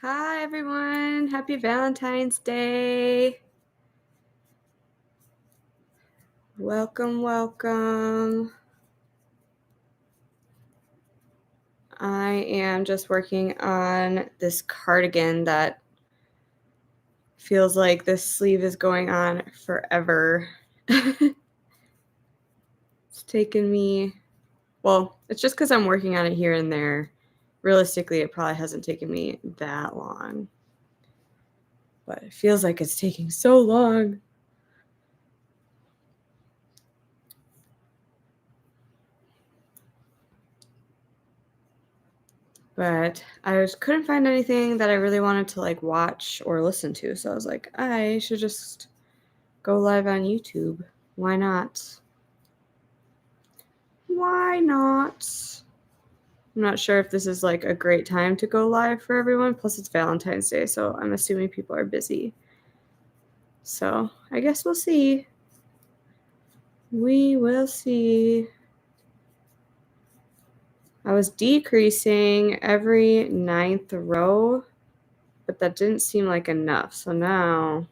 Hi, everyone. Happy Valentine's Day. Welcome, welcome. I am just working on this cardigan that feels like this sleeve is going on forever. It's taken me, it's just because I'm working on it here and there. Realistically, it probably hasn't taken me that long, but it feels like it's taking so long. But I just couldn't find anything that I really wanted to watch or listen to. So I was like, I should just go live on YouTube. Why not? Why not? I'm not sure if this is like a great time to go live for everyone. Plus, it's Valentine's Day, so I'm assuming people are busy. So I guess we'll see. We will see. I was decreasing every 9th row, but that didn't seem like enough. So now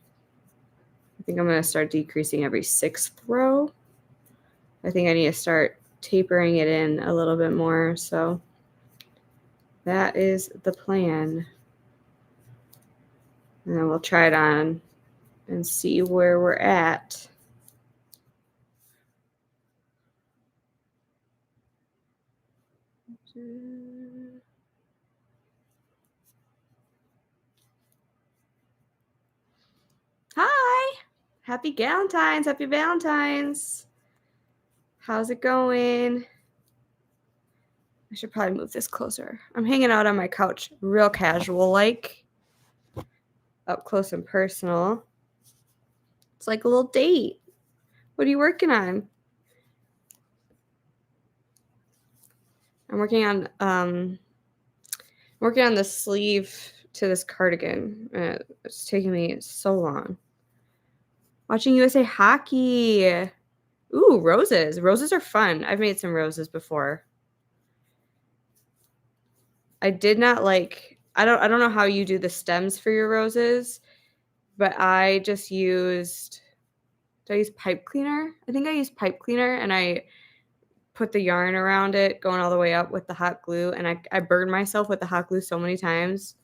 I think I'm going to start decreasing every 6th row. I think I need to start tapering it in a little bit more. So that is the plan. And then we'll try it on and see where we're at. Hi! Happy Galentine's! Happy Valentine's! How's it going? I should probably move this closer. I'm hanging out on my couch, real casual like, up close and personal. It's like a little date. What are you working on? I'm working on the sleeve to this cardigan. It's taking me so long. Watching USA hockey. Ooh, roses. Roses are fun. I've made some roses before. I did not like I don't know how you do the stems for your roses, but I just used did I use pipe cleaner? I think I used pipe cleaner and I put the yarn around it going all the way up with the hot glue, and I burned myself with the hot glue so many times.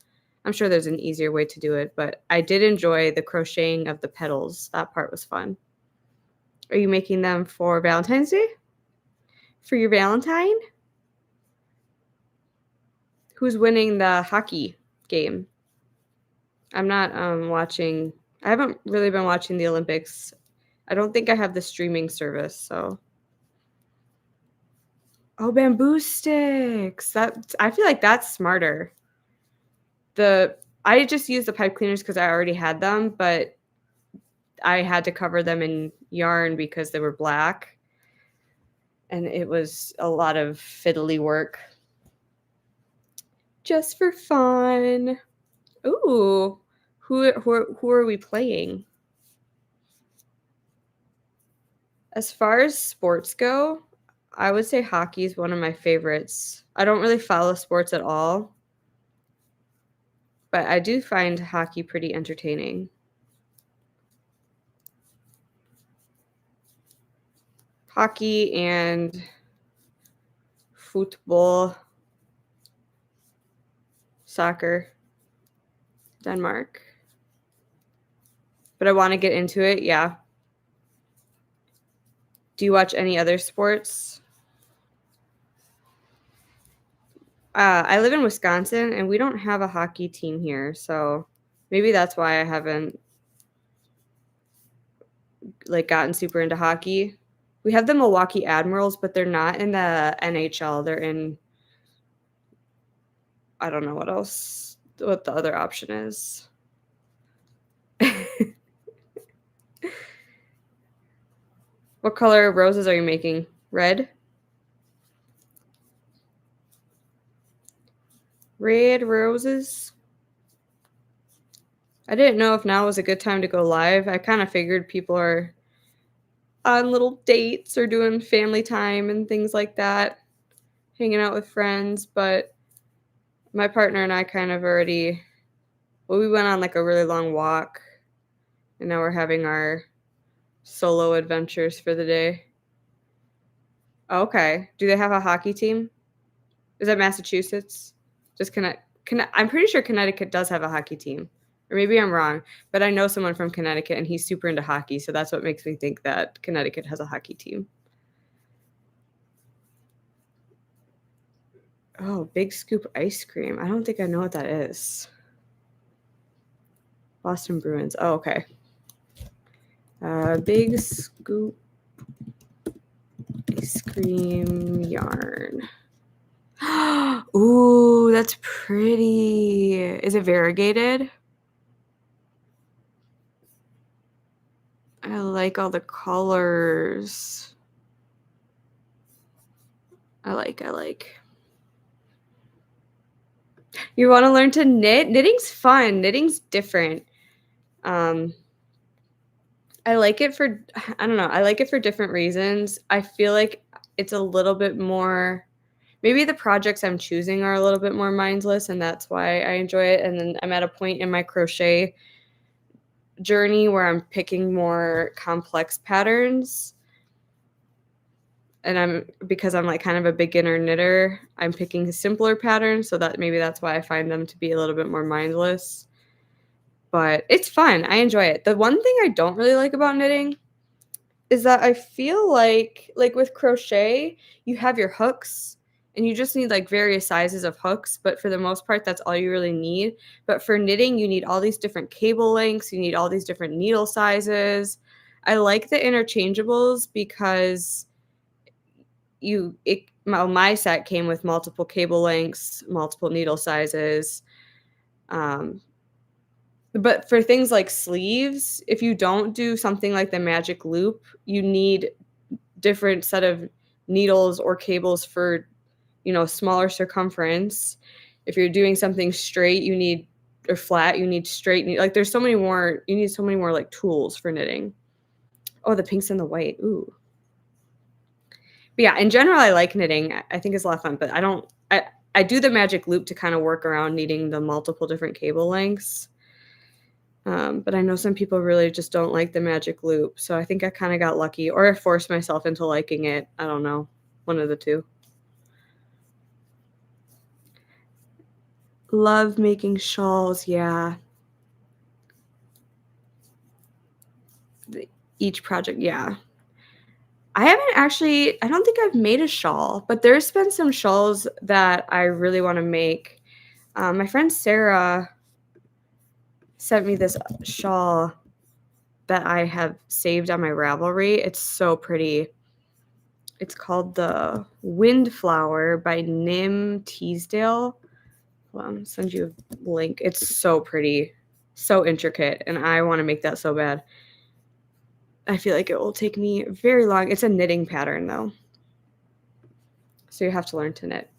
I'm sure there's an easier way to do it, but I did enjoy the crocheting of the petals. That part was fun. Are you making them for Valentine's Day? For your Valentine? Who's winning the hockey game? I'm not watching. I haven't really been watching the Olympics. I don't think I have the streaming service, so. Oh, bamboo sticks. I feel like that's smarter. I just used the pipe cleaners because I already had them, but I had to cover them in yarn because they were black, and it was a lot of fiddly work. Just for fun. Ooh, who are we playing? As far as sports go, I would say hockey is one of my favorites. I don't really follow sports at all, but I do find hockey pretty entertaining. Hockey and football, soccer, Denmark. But I want to get into it, yeah. Do you watch any other sports? I live in Wisconsin, and we don't have a hockey team here, so maybe that's why I haven't gotten super into hockey. We have the Milwaukee Admirals, but they're not in the NHL. They're in I don't know what the other option is. What color roses are you making? Red? Red roses? I didn't know if now was a good time to go live. I kind of figured people are on little dates or doing family time and things like that, hanging out with friends, but my partner and I kind of already Well, we went on, like, a really long walk, and now we're having our solo adventures for the day. Okay. Do they have a hockey team? Is that Massachusetts? Just I'm pretty sure Connecticut does have a hockey team, or maybe I'm wrong, but I know someone from Connecticut, and he's super into hockey, so that's what makes me think that Connecticut has a hockey team. Oh, Big Scoop ice cream. I don't think I know what that is. Boston Bruins. Oh, okay. Big Scoop ice cream yarn. Ooh, that's pretty. Is it variegated? I like all the colors. I like. You wanna learn to knit? Knitting's fun. Knitting's different. Um, I like it for I don't know, I like it for different reasons. I feel like it's a little bit more maybe the projects I'm choosing are a little bit more mindless, and that's why I enjoy it, and then I'm at a point in my crochet journey where I'm picking more complex patterns, and because I'm, like, kind of a beginner knitter, I'm picking simpler patterns, so that maybe that's why I find them to be a little bit more mindless, but it's fun, I enjoy it. The one thing I don't really like about knitting is that I feel like, with crochet, you have your hooks, and you just need, like, various sizes of hooks, but for the most part, that's all you really need. But for knitting, you need all these different cable lengths, you need all these different needle sizes. I like the interchangeables because my set came with multiple cable lengths, multiple needle sizes, um, but for things like sleeves, if you don't do something like the magic loop, you need different set of needles or cables for, smaller circumference. If you're doing something straight, you need or flat, you need straight like, there's so many more you need so many more, like, tools for knitting. Oh, the pinks and the white, ooh. But, yeah, in general, I like knitting. I think it's a lot of fun, but I don't I do the magic loop to kinda work around needing the multiple different cable lengths. But I know some people really just don't like the magic loop, so I think I kinda got lucky, or I forced myself into liking it. I don't know. One of the 2. Love making shawls, yeah. The each project, yeah. I don't think I've made a shawl, but there's been some shawls that I really wanna make. My friend Sarah sent me this shawl that I have saved on my Ravelry. It's so pretty. It's called the Windflower by Nim Teasdale. Hold on, send you a link. It's so pretty, so intricate, and I wanna make that so bad. I feel like it will take me very long. It's a knitting pattern, though, so you have to learn to knit.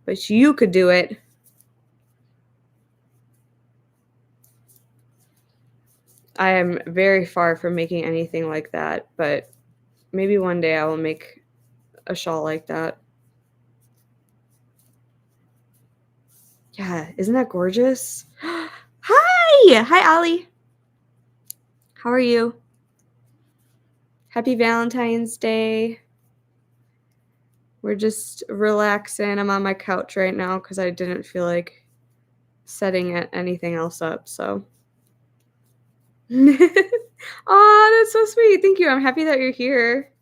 But you could do it. I am very far from making anything like that, but maybe one day I will make a shawl like that. Yeah, isn't that gorgeous? Hi! Hi, Ollie. How are you? Happy Valentine's Day. We're just relaxing. I'm on my couch right now because I didn't feel like setting anything else up, so. Aw, that's so sweet. Thank you. I'm happy that you're here.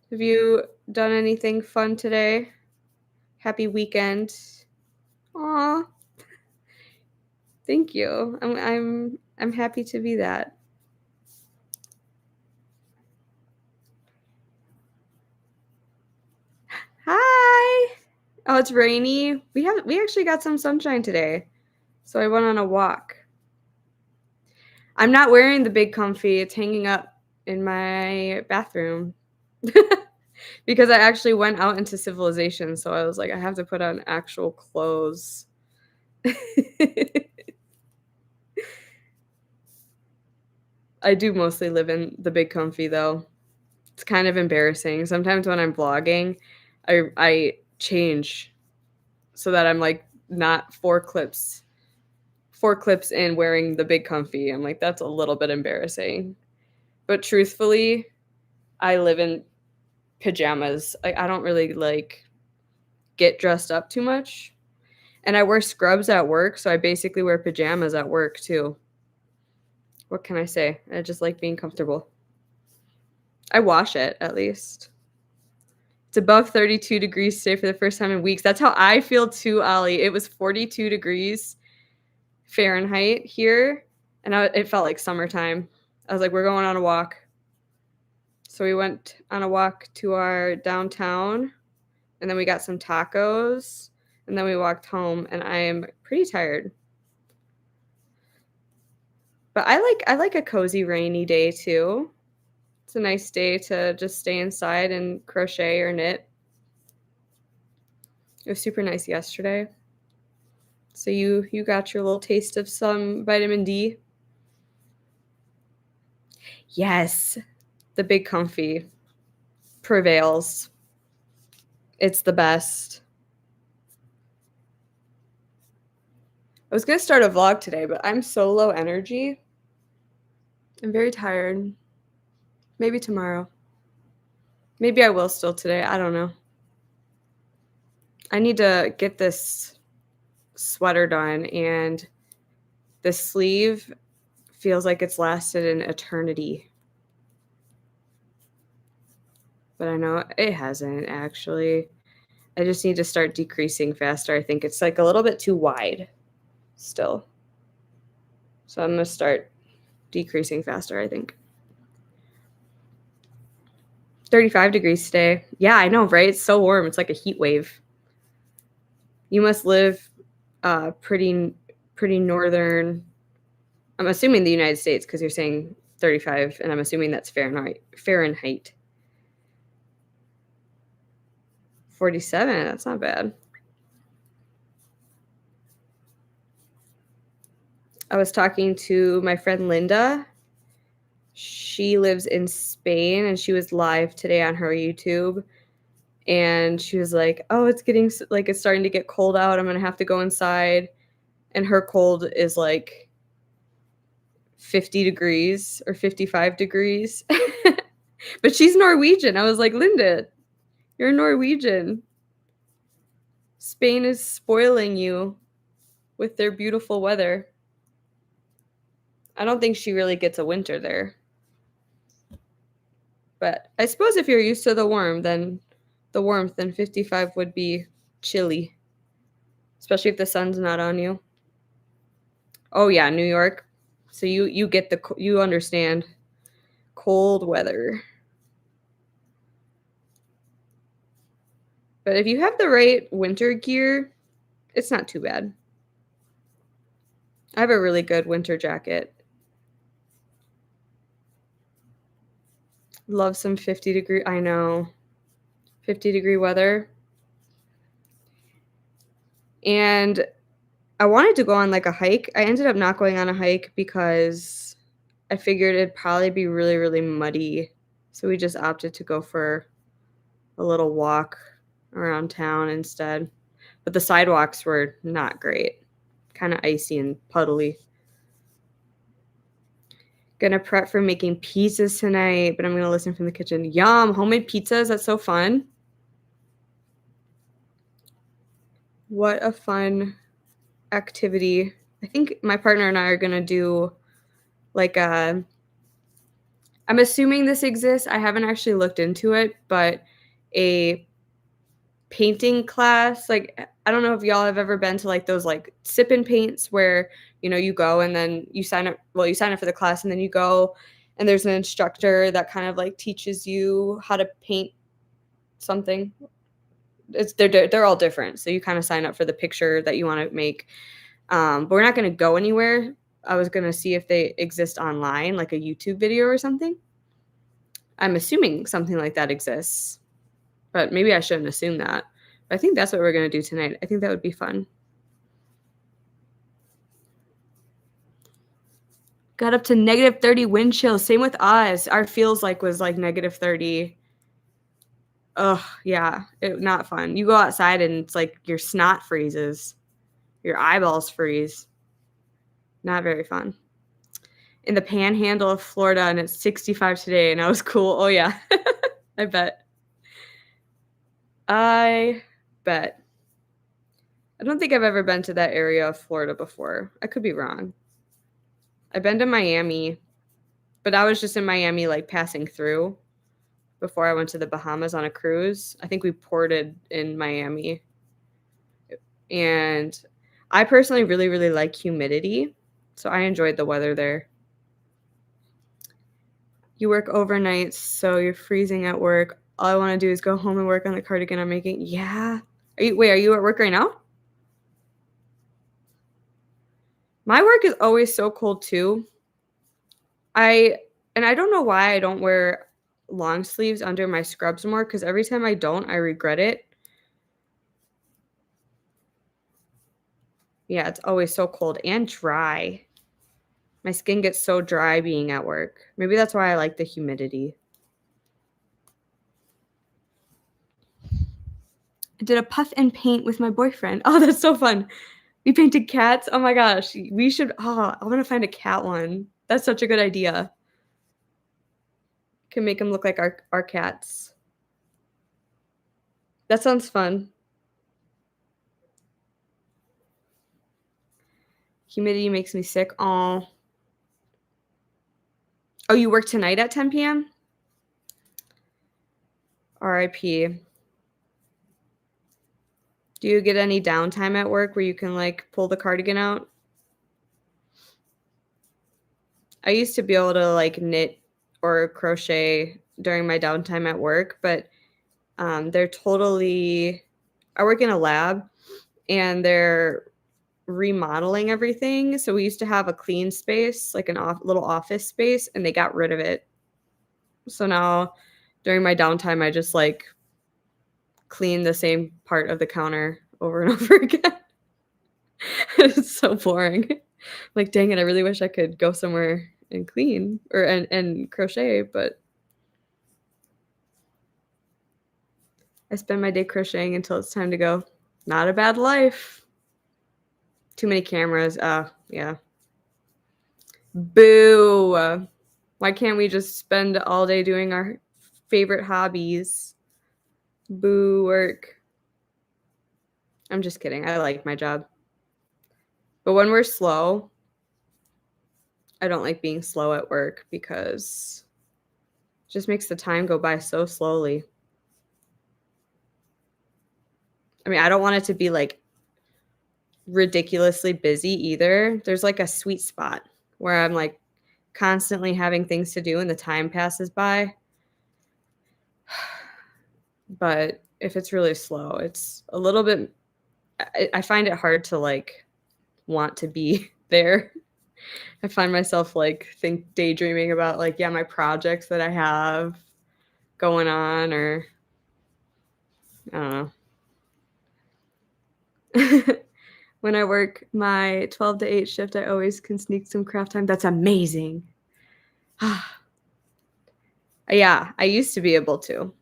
Have you done anything fun today? Happy weekend. Aw, thank you. I'm happy to be that. Hi. Oh, it's rainy. We actually got some sunshine today, so I went on a walk. I'm not wearing the big comfy. It's hanging up in my bathroom because I actually went out into civilization, so I was like, I have to put on actual clothes. I do mostly live in the big comfy though. It's kind of embarrassing. Sometimes when I'm vlogging, I change so that I'm like not four clips in wearing the big comfy. I'm like, that's a little bit embarrassing. But truthfully, I live in pajamas. I don't really like get dressed up too much. And I wear scrubs at work, so I basically wear pajamas at work too. What can I say? I just like being comfortable. I wash it at least. It's above 32 degrees today for the first time in weeks. That's how I feel too, Ollie. It was 42 degrees Fahrenheit here, and it felt like summertime. I was like, we're going on a walk. So we went on a walk to our downtown, and then we got some tacos, and then we walked home, and I am pretty tired. But I like a cozy rainy day too. It's a nice day to just stay inside and crochet or knit. It was super nice yesterday. So you got your little taste of some vitamin D. Yes, the big comfy prevails. It's the best. I was going to start a vlog today, but I'm so low energy. I'm very tired. Maybe tomorrow. Maybe I will still today. I don't know. I need to get this sweater done, and the sleeve feels like it's lasted an eternity. But I know it hasn't, actually. I just need to start decreasing faster. I think it's like a little bit too wide still. So I'm going to start decreasing faster, I think. 35 degrees today. Yeah, I know, right? It's so warm. It's like a heat wave. You must live pretty northern. I'm assuming the United States, because you're saying 35, and I'm assuming that's Fahrenheit. 47, that's not bad. I was talking to my friend Linda. She lives in Spain, and she was live today on her YouTube. And she was like, oh, it's starting to get cold out. I'm going to have to go inside. And her cold is like 50 degrees or 55 degrees. But she's Norwegian. I was like, Linda, you're Norwegian. Spain is spoiling you with their beautiful weather. I don't think she really gets a winter there. But I suppose if you're used to the warmth, then 55 would be chilly. Especially if the sun's not on you. Oh yeah, New York. So you understand cold weather. But if you have the right winter gear, it's not too bad. I have a really good winter jacket. Love some 50-degree, I know, 50-degree weather. And I wanted to go on like a hike. I ended up not going on a hike because I figured it'd probably be really, really muddy. So we just opted to go for a little walk around town instead. But the sidewalks were not great. Kind of icy and puddly. Gonna prep for making pizzas tonight, but I'm gonna listen from the kitchen. Yum, homemade pizzas, that's so fun. What a fun activity. I think my partner and I are gonna do like I'm assuming this exists. I haven't actually looked into it, but a painting class. Like, I don't know if y'all have ever been to like those like sip and paints where, you go and then you sign up for the class and then you go and there's an instructor that kind of like teaches you how to paint something. They're all different. So you kind of sign up for the picture that you want to make. But we're not going to go anywhere. I was going to see if they exist online, like a YouTube video or something. I'm assuming something like that exists, but maybe I shouldn't assume that. But I think that's what we're going to do tonight. I think that would be fun. Got up to -30 wind chill. Same with us. Our feels like was like -30 Ugh, yeah, not fun. You go outside and it's like your snot freezes. Your eyeballs freeze. Not very fun. In the panhandle of Florida, and it's 65 today, and I was cool. Oh, yeah. I bet. I bet. I don't think I've ever been to that area of Florida before. I could be wrong. I've been to Miami, but I was just in Miami, like, passing through before I went to the Bahamas on a cruise. I think we ported in Miami. And I personally really, really like humidity, so I enjoyed the weather there. You work overnight, so you're freezing at work. All I wanna do is go home and work on the cardigan I'm making. Yeah. Are you at work right now? My work is always so cold too. I I don't know why I don't wear long sleeves under my scrubs more, because every time I don't, I regret it. Yeah, it's always so cold and dry. My skin gets so dry being at work. Maybe that's why I like the humidity. I did a puff and paint with my boyfriend. Oh, that's so fun. We painted cats. Oh my gosh. We should I wanna find a cat one. That's such a good idea. Can make them look like our cats. That sounds fun. Humidity makes me sick. Oh, you work tonight at 10 PM? RIP. Do you get any downtime at work where you can, like, pull the cardigan out? I used to be able to, like, knit or crochet during my downtime at work, but, they're totally I work in a lab, and they're remodeling everything, so we used to have a clean space, like an little office space, and they got rid of it. So now during my downtime, I just, like, clean the same part of the counter over and over again. It's so boring. Like, dang it, I really wish I could go somewhere and clean or and crochet, but I spend my day crocheting until it's time to go. Not a bad life. Too many cameras. Yeah. Boo. Why can't we just spend all day doing our favorite hobbies? Boo work. I'm just kidding. I like my job. But when we're slow, I don't like being slow at work because it just makes the time go by so slowly. I mean, I don't want it to be like ridiculously busy either. There's like a sweet spot where I'm like constantly having things to do and the time passes by. But if it's really slow, it's a little bit I find it hard to like want to be there. I find myself like daydreaming about like, yeah, my projects that I have going on, or I don't know. When I work my 12 to 8 shift, I always can sneak some craft time. That's amazing. Yeah, I used to be able to.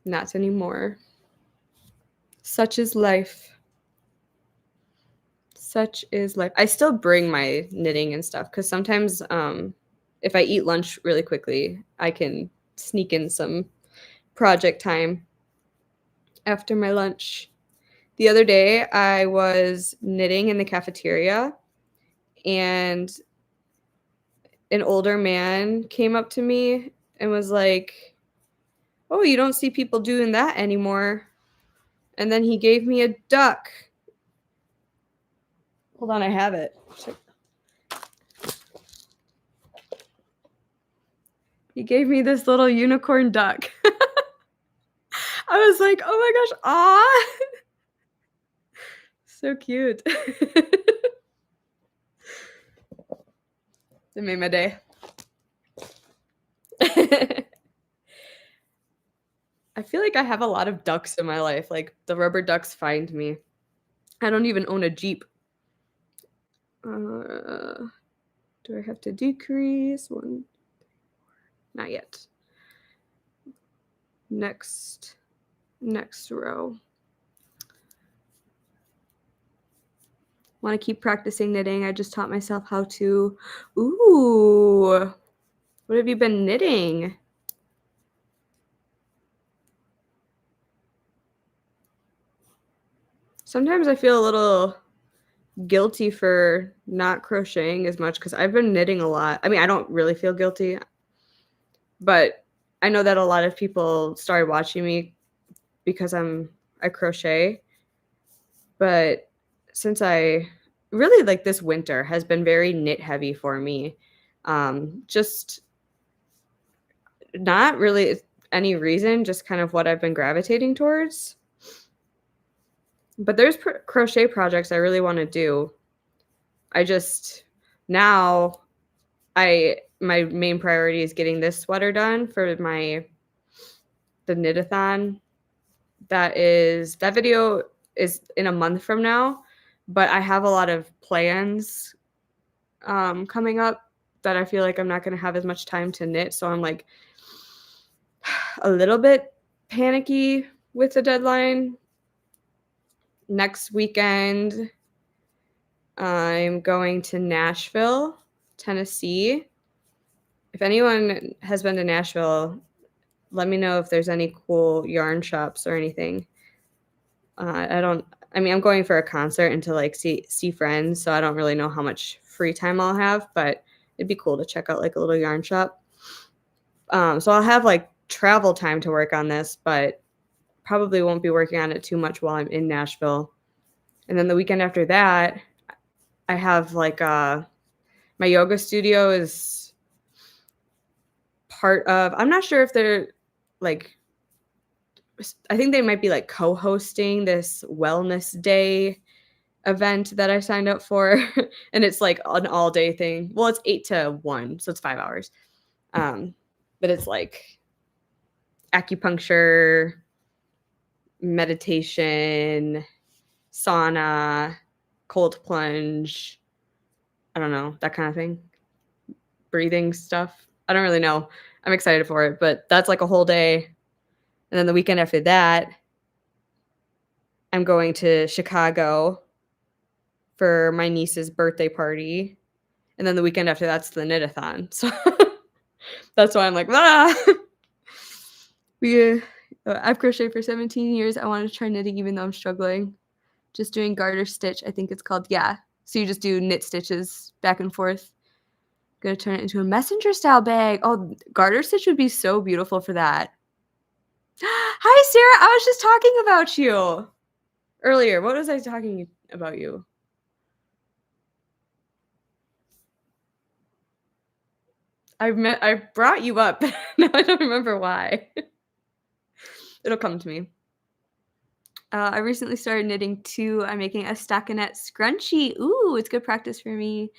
Not anymore. Such is life. Such is life. I still bring my knitting and stuff because sometimes if I eat lunch really quickly, I can sneak in some project time after my lunch. The other day, I was knitting in the cafeteria, and an older man came up to me and was like, "Oh, you don't see people doing that anymore." And then he gave me a duck. Hold on, I have it. He gave me this little unicorn duck. I was like, "Oh my gosh, aw." So cute. It made my day. I feel like I have a lot of ducks in my life, like, the rubber ducks find me. I don't even own a Jeep. Do I have to decrease? 1 not yet. next next row. Want to keep practicing knitting. I just taught myself how to. Ooh, what have you been knitting? Sometimes I feel a little guilty for not crocheting as much because I've been knitting a lot. I mean, I don't really feel guilty, but I know that a lot of people started watching me because I crochet. But since I really like this winter has been very knit heavy for me. Just not really any reason, just kind of what I've been gravitating towards. But there's crochet projects I really want to do. I just now my main priority is getting this sweater done for the knitathon. That video is in a month from now, but I have a lot of plans coming up that I feel like I'm not going to have as much time to knit. So I'm like a little bit panicky with the deadline. Next weekend, I'm going to Nashville, Tennessee. If anyone has been to Nashville, let me know if there's any cool yarn shops or anything. I mean, I'm going for a concert and to like see friends, so I don't really know how much free time I'll have, but it'd be cool to check out like a little yarn shop. So I'll have like travel time to work on this, but probably won't be working on it too much while I'm in Nashville. And then the weekend after that, I have like my yoga studio is part of, I'm not sure if they're like, I think they might be like co-hosting this wellness day event that I signed up for. And it's like an all day thing. Well, it's 8 to 1, so it's 5 hours. But it's like acupuncture, meditation, sauna, cold plunge, I don't know, that kind of thing. Breathing stuff. I don't really know. I'm excited for it, but that's like a whole day. And then the weekend after that, I'm going to Chicago for my niece's birthday party. And then the weekend after that's the knit-a-thon. So that's why I'm like, ah. I've crocheted for 17 years. I want to try knitting even though I'm struggling. Just doing garter stitch, I think it's called. Yeah. So you just do knit stitches back and forth. Gonna turn it into a messenger style bag. Oh, garter stitch would be so beautiful for that. Hi, Sarah. I was just talking about you earlier. What was I talking about you? I brought you up. No, I don't remember why. It'll come to me. I recently started knitting too. I'm making a stockinette scrunchie. Ooh, it's good practice for me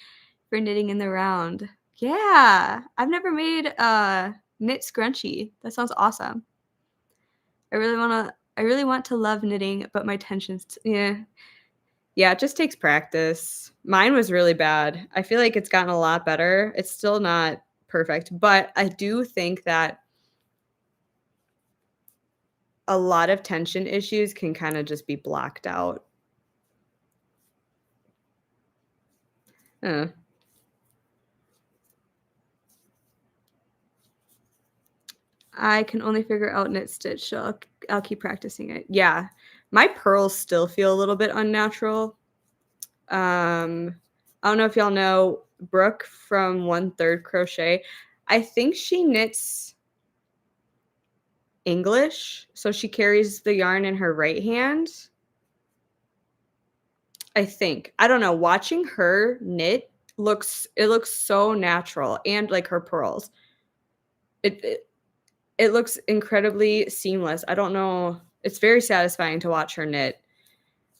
for knitting in the round. Yeah, I've never made a knit scrunchie. That sounds awesome. I really want to love knitting, but my tension's yeah. Yeah, it just takes practice. Mine was really bad. I feel like it's gotten a lot better. It's still not perfect, but I do think that a lot of tension issues can kind of just be blocked out. Uh, I can only figure out knit stitch, so I'll keep practicing it. Yeah, my pearls still feel a little bit unnatural. I don't know if y'all know Brooke from 1/3 Crochet. I think she knits English, so she carries the yarn in her right hand. I think. I don't know. Watching her knit looks so natural, and like her pearls. It it looks incredibly seamless. I don't know. It's very satisfying to watch her knit.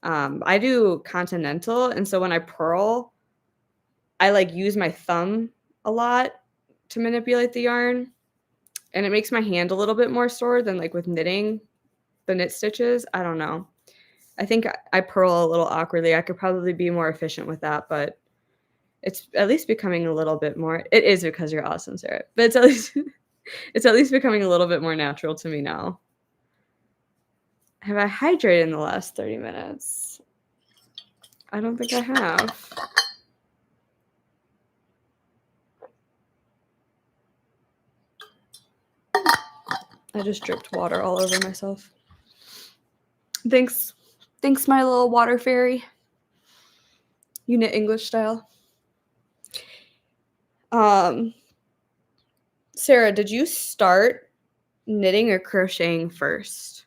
I do continental, and so when I purl, I like use my thumb a lot to manipulate the yarn, and it makes my hand a little bit more sore than like with knitting the knit stitches. I don't know. I think I purl a little awkwardly. I could probably be more efficient with that, but it's at least becoming a little bit more. It is because you're awesome, Sarah. But it's at least it's at least becoming a little bit more natural to me now. Have I hydrated in the last 30 minutes? I don't think I have. I just dripped water all over myself. Thanks. Thanks, my little water fairy. You knit English style. Sarah, did you start knitting or crocheting first?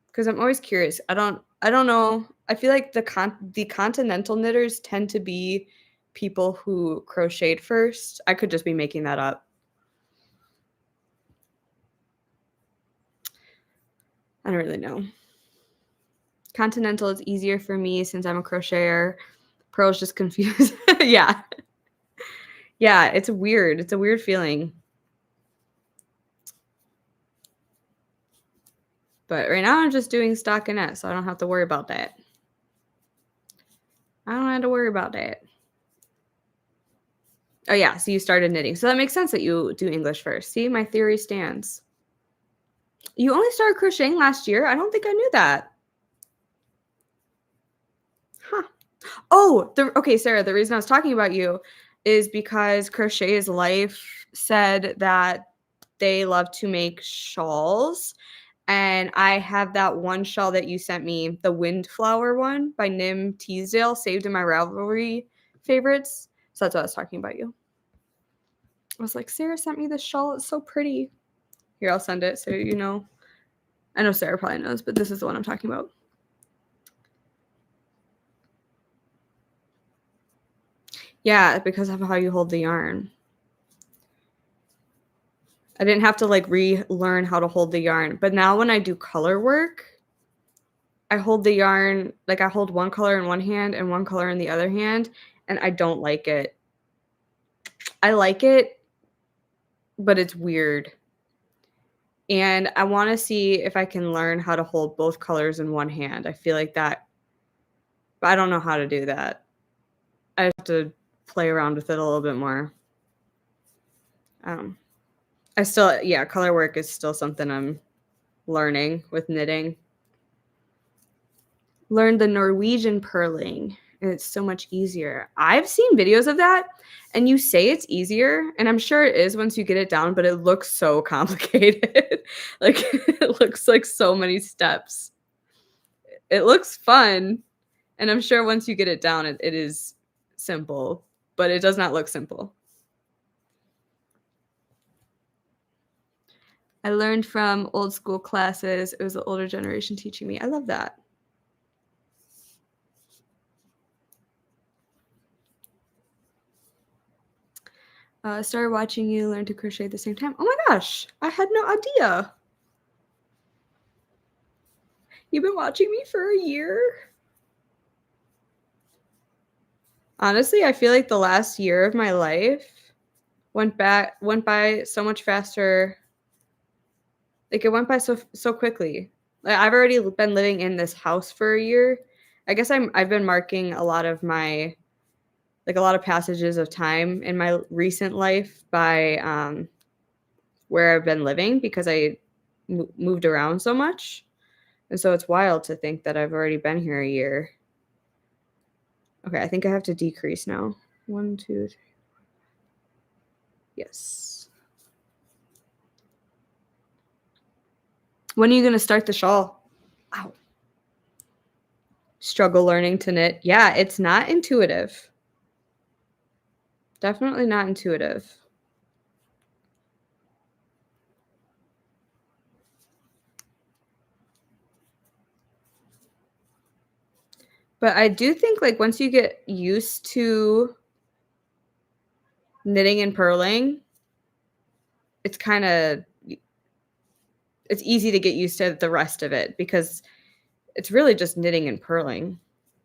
Because I'm always curious. I don't know. I feel like the continental knitters tend to be people who crocheted first. I could just be making that up. I don't really know. Continental is easier for me since I'm a crocheter. Pearl's just confused. Yeah. Yeah, it's weird. It's a weird feeling. But right now I'm just doing stockinette, so I don't have to worry about that. I don't have to worry about that. Oh yeah, so you started knitting. So that makes sense that you do English first. See, my theory stands. You only started crocheting last year? I don't think I knew that. Huh. Oh, okay, Sarah, the reason I was talking about you is because Crochet is Life said that they love to make shawls. And I have that one shawl that you sent me, the Windflower one by Nim Teasdale, saved in my Ravelry favorites. So that's what I was talking about you. I was like, Sarah sent me this shawl. It's so pretty. Here, I'll send it so you know. I know Sarah probably knows, but this is the one I'm talking about. Yeah, because of how you hold the yarn. I didn't have to like relearn how to hold the yarn. But now when I do color work, I hold the yarn, like I hold one color in one hand and one color in the other hand, and I don't like it. I like it, but it's weird. And I want to see if I can learn how to hold both colors in one hand. I feel like that, but I don't know how to do that. I have to play around with it a little bit more. I still, yeah, color work is still something I'm learning with knitting. Learn the Norwegian purling, and it's so much easier. I've seen videos of that, and you say it's easier, and I'm sure it is once you get it down, but it looks so complicated. Like, it looks like so many steps. It looks fun, and I'm sure once you get it down, it is simple, but it does not look simple. I learned from old school classes. It was the older generation teaching me. I love that. Started watching you learn to crochet at the same time. Oh my gosh, I had no idea. You've been watching me for a year? Honestly, I feel like the last year of my life went by so much faster. Like it went by so quickly. Like I've already been living in this house for a year. I guess I've been marking a lot of my a lot of passages of time in my recent life by where I've been living because I moved around so much. And so it's wild to think that I've already been here a year. Okay, I think I have to decrease now. 1, 2, 3. Yes. When are you going to start the shawl? Ow. Struggle learning to knit. Yeah, it's not intuitive. Definitely not intuitive. But I do think like once you get used to knitting and purling, it's easy to get used to the rest of it because it's really just knitting and purling.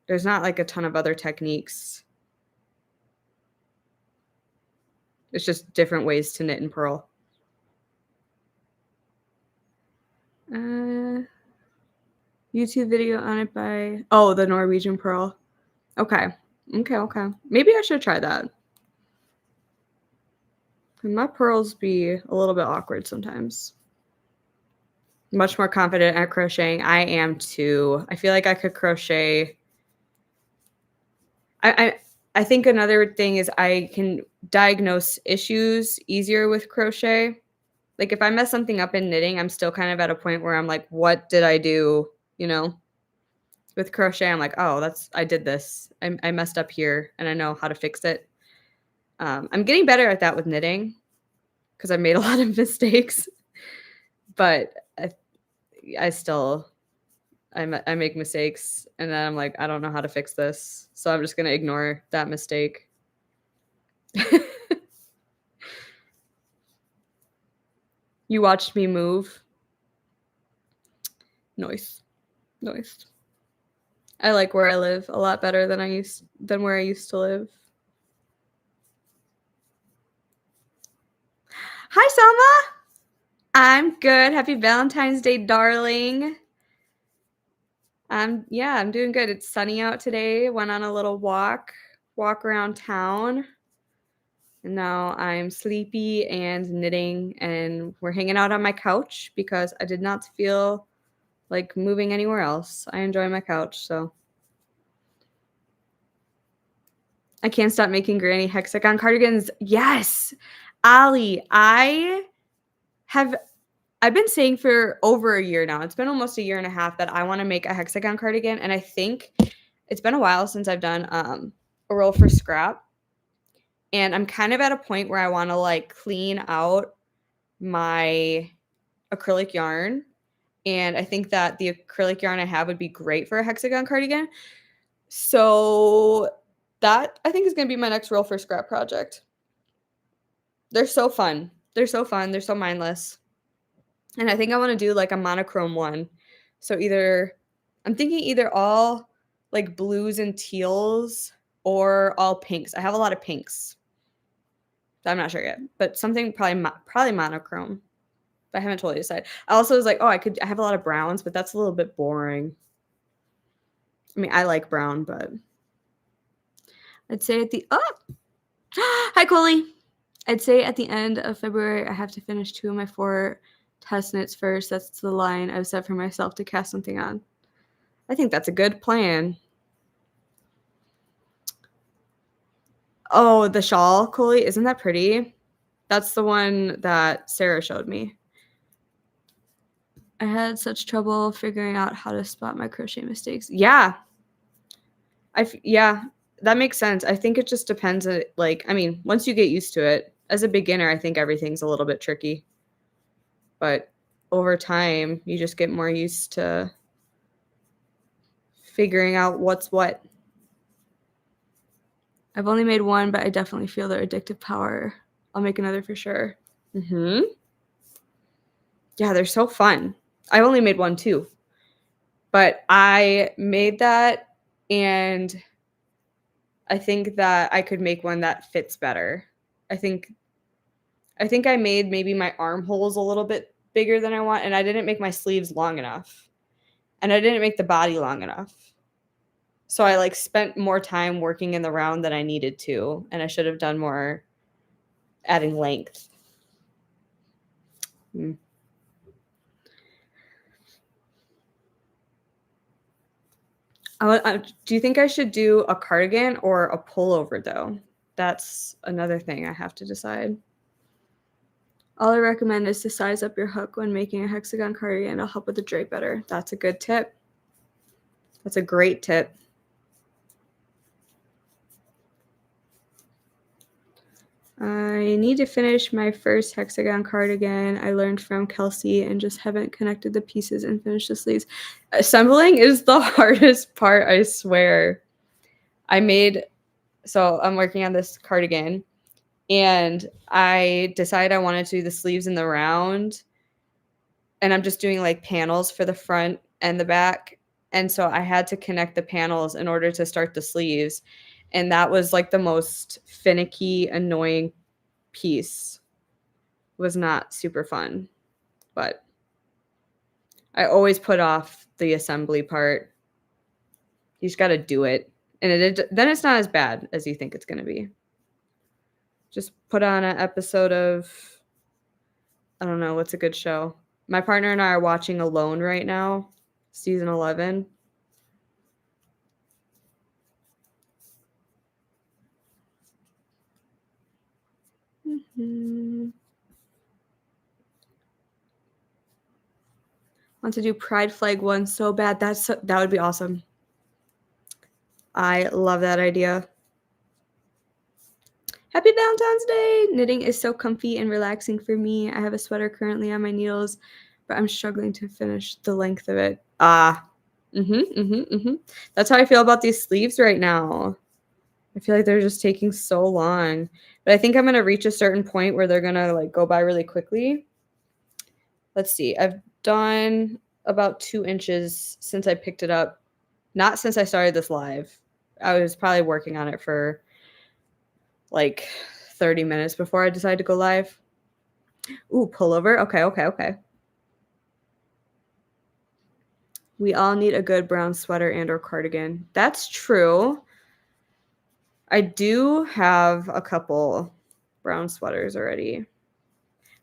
There's not like a ton of other techniques. It's just different ways to knit and purl. YouTube video on it by the Norwegian purl. Okay. Maybe I should try that. My purls be a little bit awkward sometimes. Much more confident at crocheting. I am too. I feel like I could crochet. I I think another thing is I can diagnose issues easier with crochet. Like, if I mess something up in knitting, I'm still kind of at a point where I'm like, "What did I do?" You know? With crochet, I'm like, "Oh, that's I did this. I messed up here, and I know how to fix it." I'm getting better at that with knitting because 'cause I've made a lot of mistakes, but I still I make mistakes, and then I'm like, "I don't know how to fix this," so I'm just gonna ignore that mistake. You watched me move? Nice. Nice. I like where I live a lot better than where I used to live. Hi, Selma. I'm good. Happy Valentine's Day, darling. Yeah, I'm doing good. It's sunny out today. Went on a little walk around town. And now I'm sleepy and knitting, and we're hanging out on my couch because I did not feel like moving anywhere else. I enjoy my couch, so I can't stop making granny hexagon cardigans. Yes. Ali, have I've been saying for over a year now. It's been almost a year and a half that I want to make a hexagon cardigan, and I think it's been a while since I've done a roll for scrap, and I'm kind of at a point where I want to like clean out my acrylic yarn, and I think that the acrylic yarn I have would be great for a hexagon cardigan. So that I think is going to be my next roll for scrap project. They're so fun. They're so fun. They're so mindless. And I think I want to do like a monochrome one. So I'm thinking either all like blues and teals or all pinks. I have a lot of pinks. I'm not sure yet, but something probably monochrome. But I haven't totally decided. I also was like, oh, I have a lot of browns, but that's a little bit boring. I mean, I like brown, but I'd say hi Coley. I'd say at the end of February, I have to finish 2 of my 4 test knits first. That's the line I've set for myself to cast something on. I think that's a good plan. Oh, the shawl, Coley, isn't that pretty? That's the one that Sarah showed me. I had such trouble figuring out how to spot my crochet mistakes. Yeah. Yeah, that makes sense. I think it just depends like, I mean, once you get used to it, as a beginner, I think everything's a little bit tricky. But over time, you just get more used to figuring out what's what. I've only made one, but I definitely feel their addictive power. I'll make another for sure. Yeah, they're so fun. I only made one too. But I made that, and I think that I could make one that fits better. I think I made maybe my armholes a little bit bigger than I want, and I didn't make my sleeves long enough. And I didn't make the body long enough. So I like spent more time working in the round than I needed to, and I should have done more adding length. Do you think I should do a cardigan or a pullover though? That's another thing I have to decide. All I recommend is to size up your hook when making a hexagon cardigan. It'll help with the drape better. That's a good tip. That's a great tip. I need to finish my first hexagon cardigan I learned from Kelsey and just haven't connected the pieces and finished the sleeves. Assembling is the hardest part, I swear. So I'm working on this cardigan, and I decided I wanted to do the sleeves in the round, and I'm just doing like panels for the front and the back. And so I had to connect the panels in order to start the sleeves. And that was like the most finicky, annoying piece. It was not super fun, but I always put off the assembly part. You just got to do it. And then it's not as bad as you think it's going to be. Just put on an episode of, I don't know, what's a good show? My partner and I are watching Alone right now, season 11. Want to do Pride Flag 1 so bad. That would be awesome. I love that idea. Happy Valentine's Day! Knitting is so comfy and relaxing for me. I have a sweater currently on my needles, but I'm struggling to finish the length of it. That's how I feel about these sleeves right now. I feel like they're just taking so long. But I think I'm gonna reach a certain point where they're gonna like go by really quickly. Let's see. I've done about 2 inches since I picked it up. Not since I started this live. I was probably working on it for like 30 minutes before I decided to go live. Ooh, pullover. Okay. We all need a good brown sweater and or cardigan. That's true. I do have a couple brown sweaters already,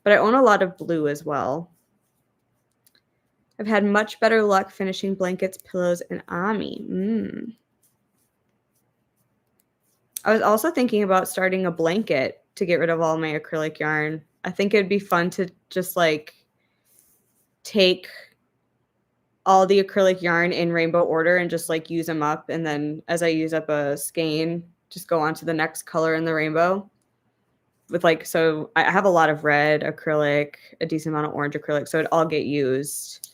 but I own a lot of blue as well. I've had much better luck finishing blankets, pillows, and Ami. I was also thinking about starting a blanket to get rid of all my acrylic yarn. I think it'd be fun to just like take all the acrylic yarn in rainbow order and just like use them up. And then as I use up a skein, just go on to the next color in the rainbow. With like, so I have a lot of red acrylic, a decent amount of orange acrylic, so it'd all get used.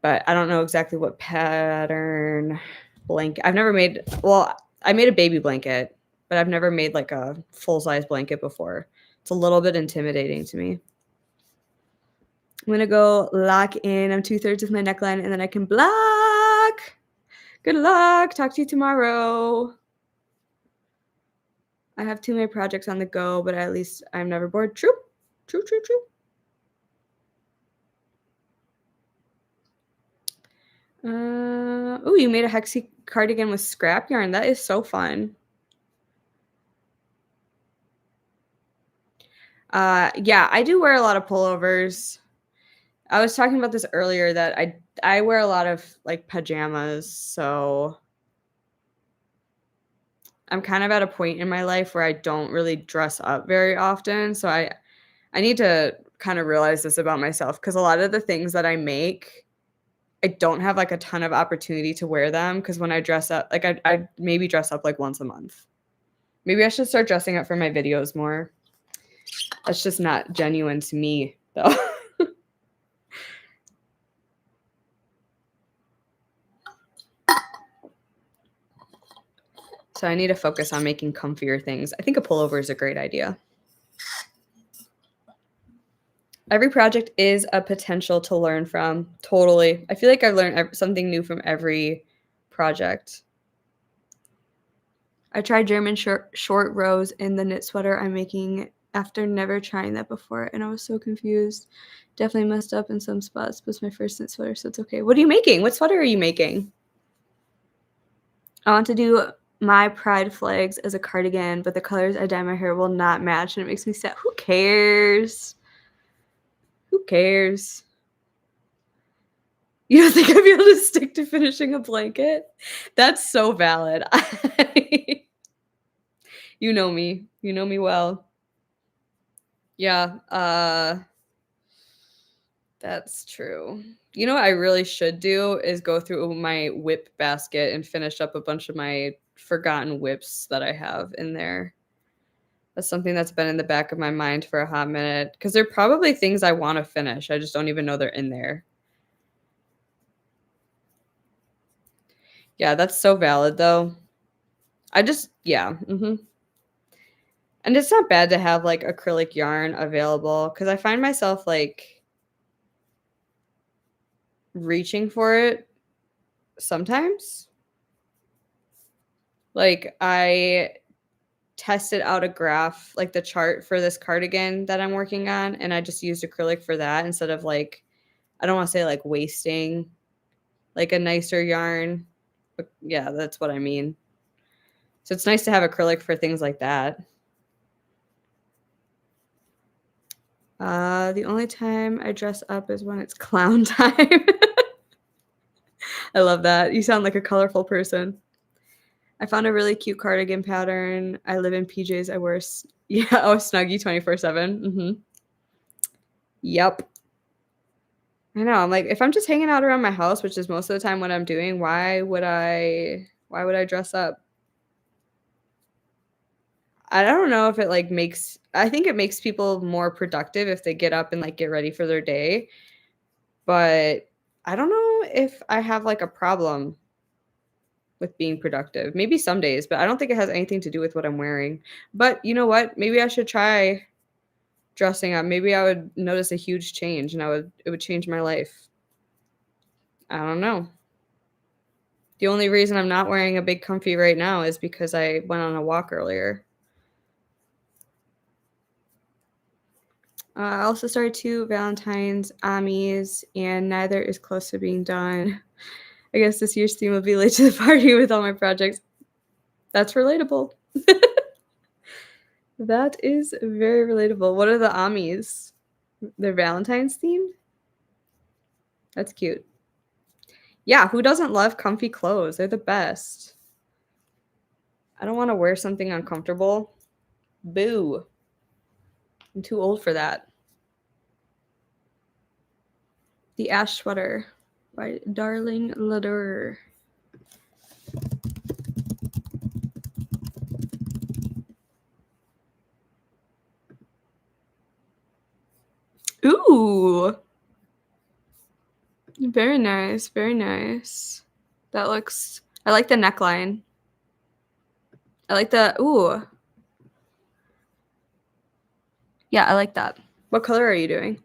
But I don't know exactly what pattern blanket. I've never made, well, I made a baby blanket, but I've never made like a full-size blanket before. It's a little bit intimidating to me. I'm going to go lock in. I'm 2/3 of my neckline, and then I can block. Good luck. Talk to you tomorrow. I have too many projects on the go, but at least I'm never bored. True. Oh, you made a hexie cardigan with scrap yarn. That is so fun. Yeah, I do wear a lot of pullovers. I was talking about this earlier that I wear a lot of like pajamas, so I'm kind of at a point in my life where I don't really dress up very often. So I need to kind of realize this about myself because a lot of the things that I make, I don't have like a ton of opportunity to wear them because when I dress up, like I maybe dress up like once a month. Maybe I should start dressing up for my videos more. That's just not genuine to me, though. So I need to focus on making comfier things. I think a pullover is a great idea. Every project is a potential to learn from. Totally. I feel like I've learned something new from every project. I tried German short rows in the knit sweater I'm making after never trying that before, and I was so confused. Definitely messed up in some spots, but it's my first knit sweater, so it's okay. What are you making? What sweater are you making? I want to do my pride flags as a cardigan, but the colors I dye my hair will not match, and it makes me sad. Who cares? Who cares? You don't think I'd be able to stick to finishing a blanket? That's so valid. You know me. You know me well. Yeah, that's true. You know what I really should do is go through my whip basket and finish up a bunch of my forgotten whips that I have in there. That's something that's been in the back of my mind for a hot minute because they're probably things I want to finish. I just don't even know they're in there. Yeah, that's so valid though. Yeah. And it's not bad to have like acrylic yarn available because I find myself like reaching for it sometimes. Like I tested out a graph, like the chart for this cardigan that I'm working on, and I just used acrylic for that instead of like, I don't want to say like wasting like a nicer yarn, but yeah, that's what I mean. So it's nice to have acrylic for things like that. The only time I dress up is when it's clown time. I love that. You sound like a colorful person. I found a really cute cardigan pattern. I live in PJs. I wear yeah, oh, Snuggie 24/7. Yep. I know. I'm like, if I'm just hanging out around my house, which is most of the time what I'm doing, why would I dress up? I don't know if it like makes I think it makes people more productive if they get up and like get ready for their day, but I don't know if I have like a problem with being productive. Maybe some days, but I don't think it has anything to do with what I'm wearing. But you know what? Maybe I should try dressing up. Maybe I would notice a huge change and it would change my life. I don't know. The only reason I'm not wearing a big comfy right now is because I went on a walk earlier. I also started 2 Valentine's Amis, and neither is close to being done. I guess this year's theme will be late to the party with all my projects. That's relatable. That is very relatable. What are the Amis? They're Valentine's themed? That's cute. Yeah, who doesn't love comfy clothes? They're the best. I don't wanna wear something uncomfortable. Boo. I'm too old for that. The Ash Sweater by Darling Ladure. Ooh. Very nice, very nice. That looks I like the neckline. I like the ooh. Yeah, I like that. What color are you doing?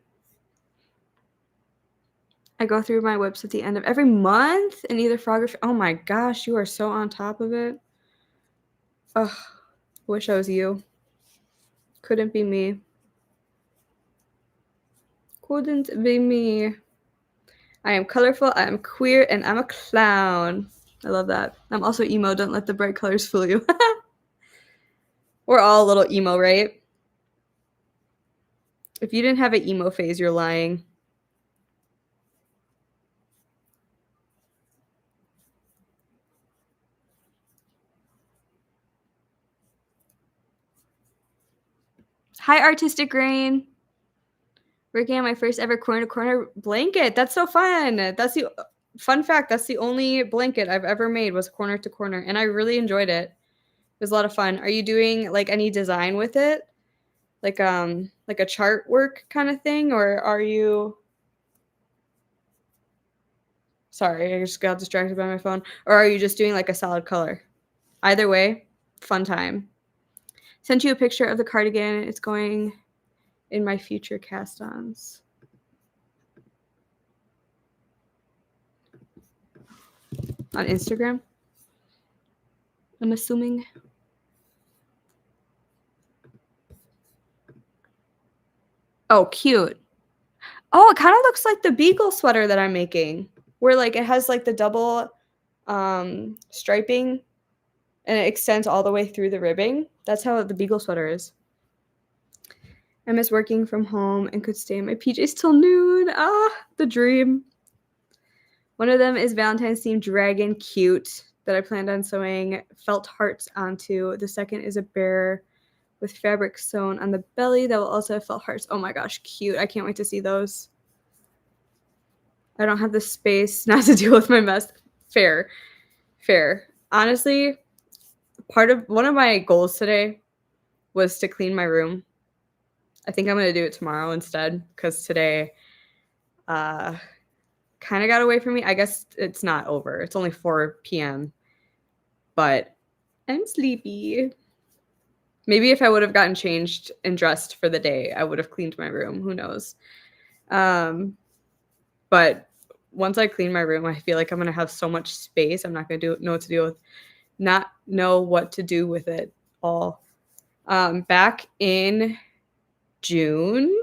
I go through my whips at the end of every month in either frog or oh my gosh, you are so on top of it. Ugh, wish I was you. Couldn't be me. Couldn't be me. I am colorful, I am queer, and I'm a clown. I love that. I'm also emo. Don't let the bright colors fool you. We're all a little emo, right? If you didn't have an emo phase, you're lying. Hi, Artistic Rain. Working on my first ever corner to corner blanket. That's so fun. That's the fun fact. That's the only blanket I've ever made was corner to corner, and I really enjoyed it. It was a lot of fun. Are you doing like any design with it? Like a chart work kind of thing, or are you sorry, I just got distracted by my phone. Or are you just doing like a solid color? Either way, fun time. Sent you a picture of the cardigan. It's going in my future cast-ons. On Instagram, I'm assuming. Oh, cute. Oh, it kind of looks like the beagle sweater that I'm making, where like it has like the double striping and it extends all the way through the ribbing. That's how the beagle sweater is. I miss working from home and could stay in my PJs till noon. Ah, the dream. One of them is Valentine's themed dragon cute that I planned on sewing felt hearts onto. The second is a bear with fabric sewn on the belly that will also have felt hearts. Oh my gosh, cute. I can't wait to see those. I don't have the space not to deal with my mess. Fair. Fair. Honestly, one of my goals today was to clean my room. I think I'm going to do it tomorrow instead because today kind of got away from me. I guess it's not over. It's only 4 p.m. But I'm sleepy. Maybe if I would have gotten changed and dressed for the day, I would have cleaned my room. Who knows? But once I clean my room, I feel like I'm going to have so much space. I'm not going to not know what to do with it all. Back in June,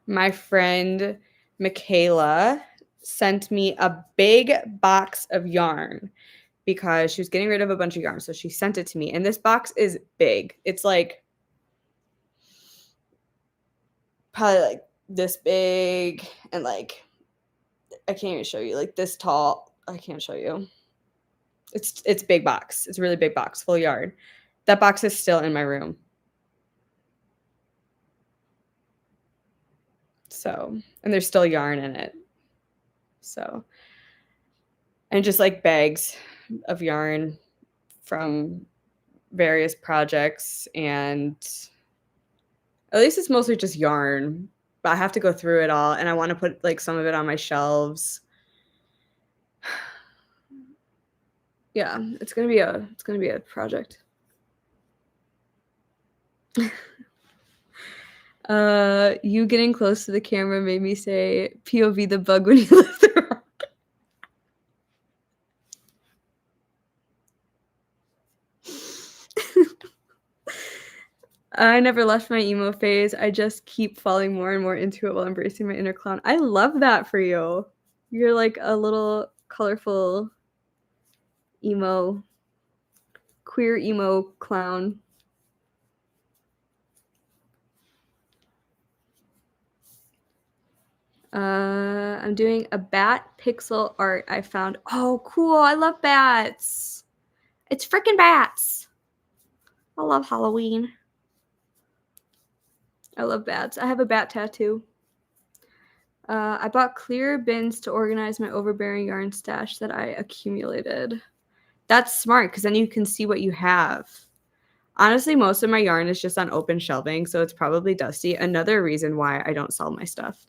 my friend Michaela sent me a big box of yarn because she was getting rid of a bunch of yarn. So she sent it to me. And this box is big. It's like probably like this big and like I can't even show you, like this tall. I can't show you. It's big box. It's a really big box, full yarn. That box is still in my room. So, and there's still yarn in it. So, and just like bags of yarn from various projects, and at least it's mostly just yarn, but I have to go through it all and I want to put like some of it on my shelves. Yeah, it's going to be a project. You getting close to the camera made me say POV the bug when you lift the rock. I never left my emo phase. I just keep falling more and more into it while embracing my inner clown. I love that for you. You're like a little colorful emo, queer emo clown. I'm doing a bat pixel art I found. Oh, cool. I love bats. It's freaking bats. I love Halloween. I love bats. I have a bat tattoo. I bought clear bins to organize my overbearing yarn stash that I accumulated. That's smart because then you can see what you have. Honestly, most of my yarn is just on open shelving, so it's probably dusty. Another reason why I don't sell my stuff.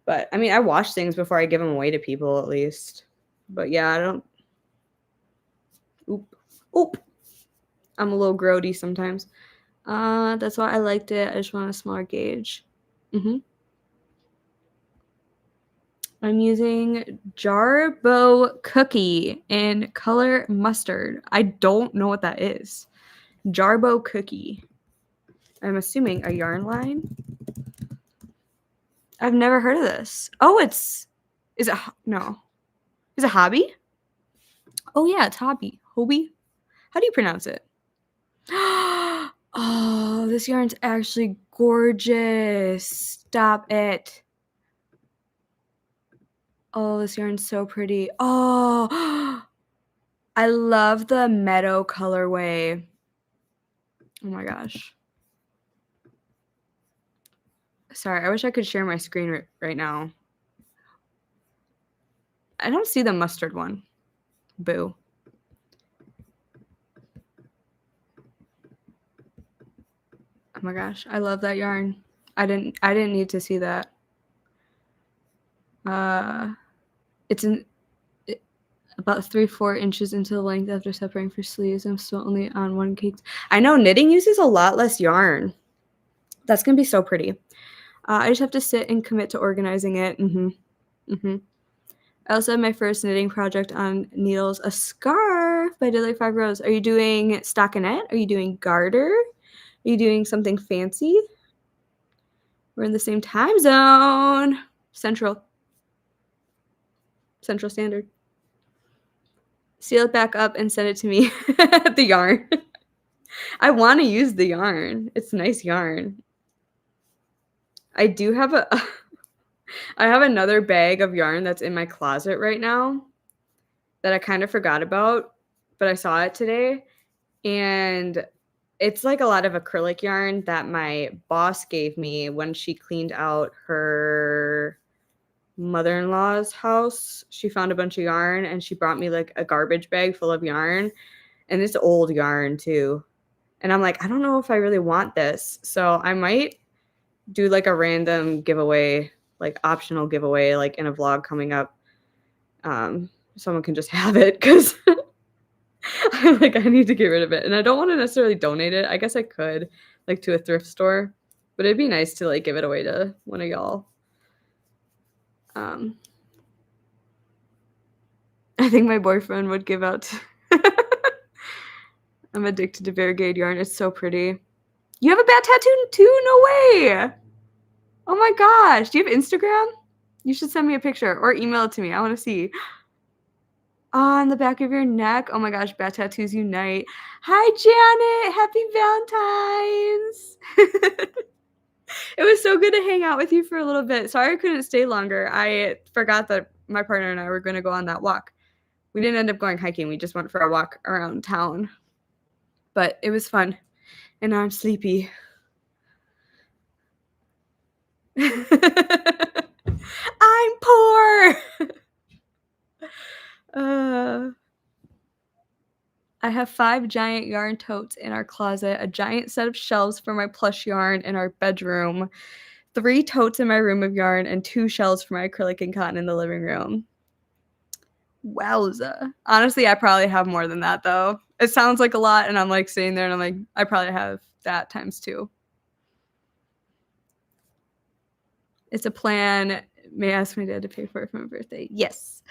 But, I mean, I wash things before I give them away to people, at least. But, yeah, I don't... Oop. I'm a little grody sometimes. That's why I liked it. I just want a smaller gauge. I'm using Jarbo Cookie in color mustard. I don't know what that is. Jarbo Cookie. I'm assuming a yarn line. I've never heard of this. Oh, is it Hobby? Oh yeah, it's Hobby. Hobby? How do you pronounce it? Oh, this yarn's actually gorgeous. Stop it. Oh, this yarn's so pretty. Oh, I love the meadow colorway. Oh my gosh. Sorry, I wish I could share my screen right now. I don't see the mustard one. Boo. Oh my gosh, I love that yarn. I didn't need to see that. It's about 3-4 inches into the length after separating for sleeves. I'm still only on one cake. I know knitting uses a lot less yarn. That's gonna be so pretty. I just have to sit and commit to organizing it. I also had my first knitting project on needles, a scarf by Did Like 5 Rows. Are you doing stockinette? Are you doing garter? Are you doing something fancy? We're in the same time zone. Central Standard. Seal it back up and send it to me. The yarn. I want to use the yarn. It's nice yarn. I do have I have another bag of yarn that's in my closet right now that I kind of forgot about, but I saw it today. And it's like a lot of acrylic yarn that my boss gave me when she cleaned out her mother-in-law's house. She found a bunch of yarn and she brought me like a garbage bag full of yarn, and it's old yarn too. And I'm like, I don't know if I really want this. So I might do like a random giveaway, like optional giveaway, like in a vlog coming up. Someone can just have it because I'm like, I need to get rid of it. And I don't want to necessarily donate it. I guess I could, like, to a thrift store, but it'd be nice to like give it away to one of y'all. I think my boyfriend would give out to I'm addicted to variegated yarn. It's so pretty. You have a bat tattoo too? No way. Oh my gosh. Do you have Instagram? You should send me a picture or email it to me. I want to see. On the back of your neck. Oh my gosh, bat tattoos unite. Hi, Janet. Happy Valentine's. It was so good to hang out with you for a little bit. Sorry I couldn't stay longer. I forgot that my partner and I were going to go on that walk. We didn't end up going hiking. We just went for a walk around town. But it was fun. And now I'm sleepy. I'm poor. I have 5 giant yarn totes in our closet, a giant set of shelves for my plush yarn in our bedroom, 3 totes in my room of yarn, and 2 shelves for my acrylic and cotton in the living room. Wowza. Honestly, I probably have more than that, though. It sounds like a lot, and I'm, like, sitting there, and I'm like, I probably have that times 2. It's a plan. May I ask my dad to pay for it for my birthday? Yes.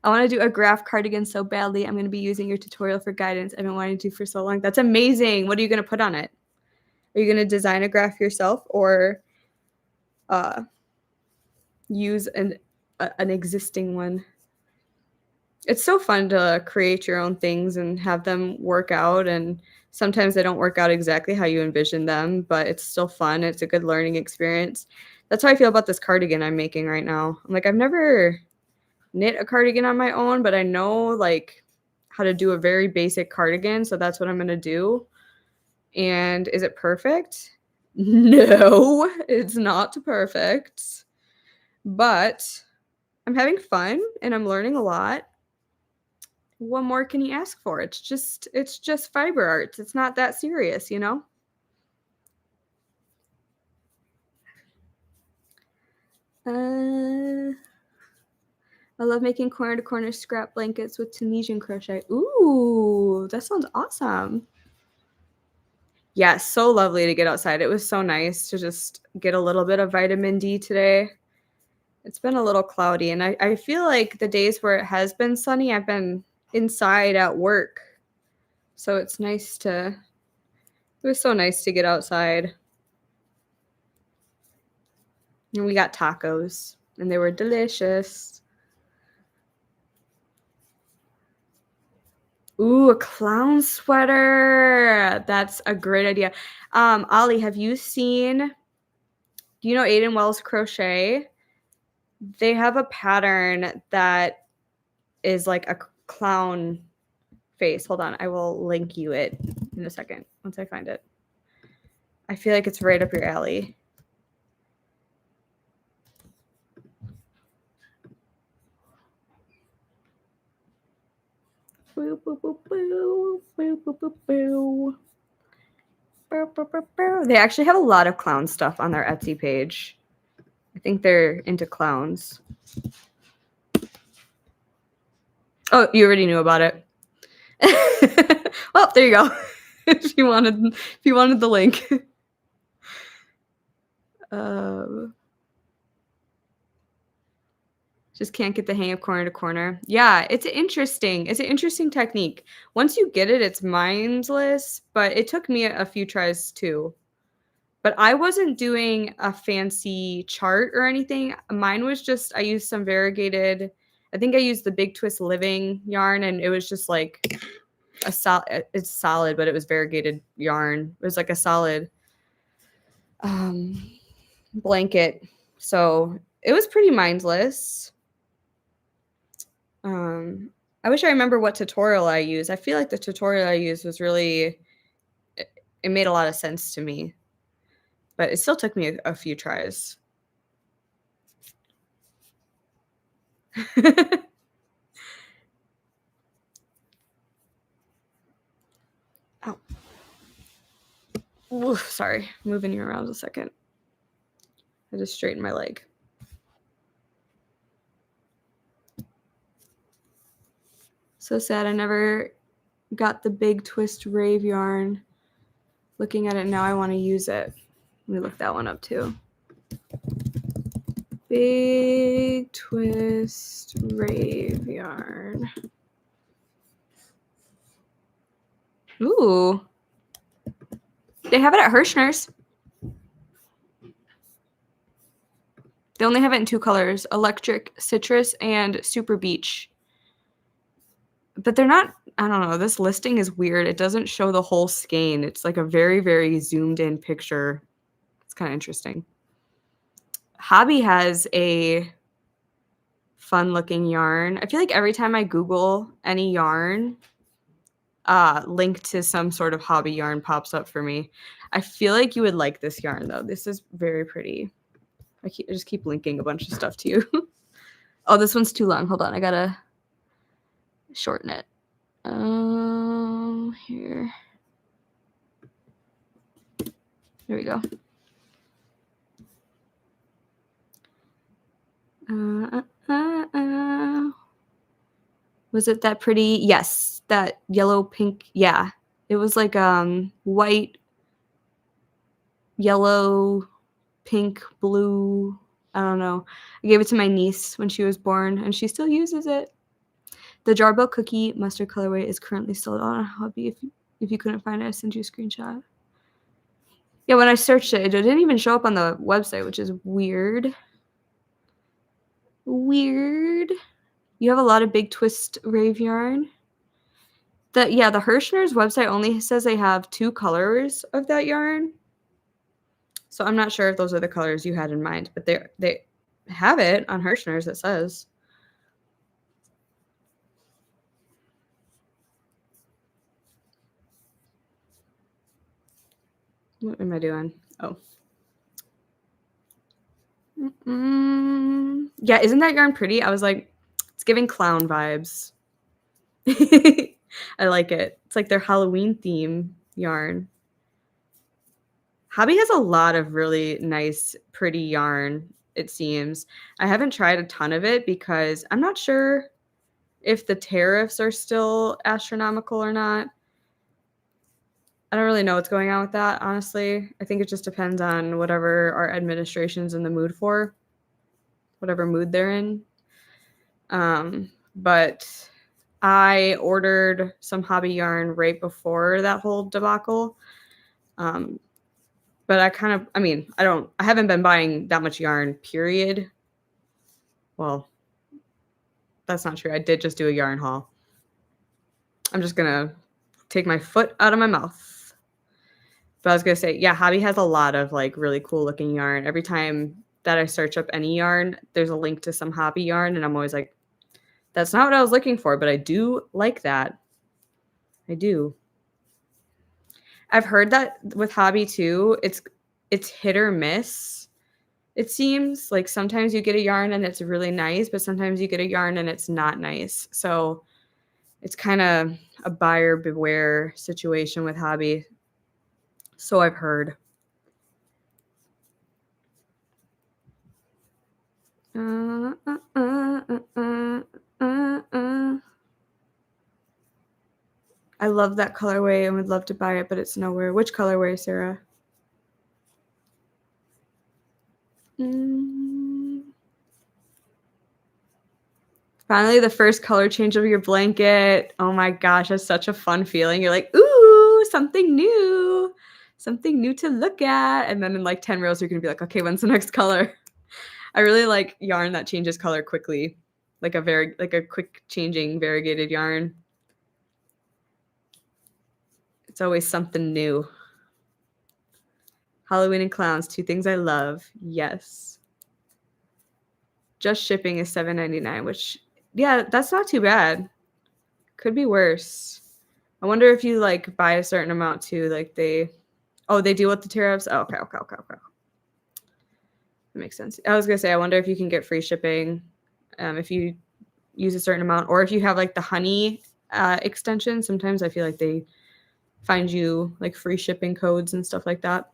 I want to do a graph cardigan so badly. I'm going to be using your tutorial for guidance. I've been wanting to do for so long. That's amazing. What are you going to put on it? Are you going to design a graph yourself or use an existing one? It's so fun to create your own things and have them work out, and sometimes they don't work out exactly how you envision them, but it's still fun. It's a good learning experience. That's how I feel about this cardigan I'm making right now. I'm like, I've never knit a cardigan on my own, but I know like how to do a very basic cardigan, so that's what I'm going to do. And is it perfect? No, it's not perfect. But I'm having fun and I'm learning a lot. What more can you ask for? It's just fiber arts. It's not that serious, you know? I love making corner to corner scrap blankets with Tunisian crochet. Ooh, that sounds awesome. Yeah, so lovely to get outside. It was so nice to just get a little bit of vitamin D today. It's been a little cloudy, and I feel like the days where it has been sunny, I've been inside at work. So it's nice to, it was so nice to get outside. And we got tacos, and they were delicious. Ooh, a clown sweater. That's a great idea. Ollie, have you seen, do you know Aiden Wells Crochet? They have a pattern that is like a clown face. Hold on, I will link you it in a second once I find it. I feel like it's right up your alley. Boo, boo, boo, boo, boo, boo, boo, boo. They actually have a lot of clown stuff on their Etsy page. I think they're into clowns. Oh, you already knew about it. Well, there you go. if you wanted the link. Just can't get the hang of corner to corner. Yeah, it's an interesting technique. Once you get it, it's mindless, but it took me a few tries too. But I wasn't doing a fancy chart or anything. Mine was just, I used some variegated, I think I used the Big Twist Living yarn, and it was just like it's solid, but it was variegated yarn. It was like a solid blanket. So it was pretty mindless. I wish I remember what tutorial I used. I feel like the tutorial I used was really, it made a lot of sense to me, but it still took me a few tries. Oh. Ooh, sorry, moving you around a second. I just straightened my leg. So sad I never got the Big Twist Rave yarn. Looking at it now, I want to use it. Let me look that one up too. Big Twist Rave yarn. Ooh. They have it at Hirschner's. They only have it in 2 colors, electric citrus and super beach. but they're not, I don't know, this listing is weird. It doesn't show the whole skein. It's like a very, very zoomed in picture. It's kind of interesting. Hobby has a fun looking yarn. I feel like every time I Google any yarn, link to some sort of hobby yarn pops up for me. I feel like you would like this yarn though. This is very pretty. I just keep linking a bunch of stuff to you. Oh, this one's too long. Hold on, I gotta shorten it. Here. There we go. Was it that pretty? Yes, that yellow pink. Yeah, it was like white, yellow, pink, blue. I don't know. I gave it to my niece when she was born, and she still uses it. The Jarbell cookie mustard colorway is currently sold on Hobby. If you couldn't find it, I sent you a screenshot. Yeah, when I searched it, it didn't even show up on the website, which is weird. Weird. You have a lot of big twist rave yarn. The Hirschner's website only says they have 2 colors of that yarn. So I'm not sure if those are the colors you had in mind, but they have it on Hirschner's, it says. What am I doing? Oh. Yeah, isn't that yarn pretty? I was like, it's giving clown vibes. I like it. It's like their Halloween theme yarn. Hobby has a lot of really nice, pretty yarn, it seems. I haven't tried a ton of it because I'm not sure if the tariffs are still astronomical or not. I don't really know what's going on with that, honestly. I think it just depends on whatever our administration's in the mood for, whatever mood they're in. But I ordered some hobby yarn right before that whole debacle. But I haven't been buying that much yarn, period. Well, that's not true. I did just do a yarn haul. I'm just going to take my foot out of my mouth. But I was going to say, yeah, Hobby has a lot of like really cool looking yarn. Every time that I search up any yarn, there's a link to some Hobby yarn. And I'm always like, that's not what I was looking for, but I do like that. I do. I've heard that with Hobby too, it's hit or miss. It seems like sometimes you get a yarn and it's really nice, but sometimes you get a yarn and it's not nice. So it's kind of a buyer beware situation with Hobby. So I've heard. I love that colorway and would love to buy it, but it's nowhere. Which colorway, Sarah? Finally, the first color change of your blanket. Oh my gosh, that's such a fun feeling. You're like, ooh, something new to look at. And then in like 10 rows, you're going to be like, okay, when's the next color? I really like yarn that changes color quickly, like a quick changing variegated yarn. It's always something new. Halloween and clowns, 2 things I love. Yes. Just shipping is $7.99, which, yeah, that's not too bad. Could be worse. I wonder if you like buy a certain amount too, like they deal with the tariffs. Oh, okay. That makes sense. I was gonna say, I wonder if you can get free shipping if you use a certain amount, or if you have like the honey extension. Sometimes I feel like they find you like free shipping codes and stuff like that.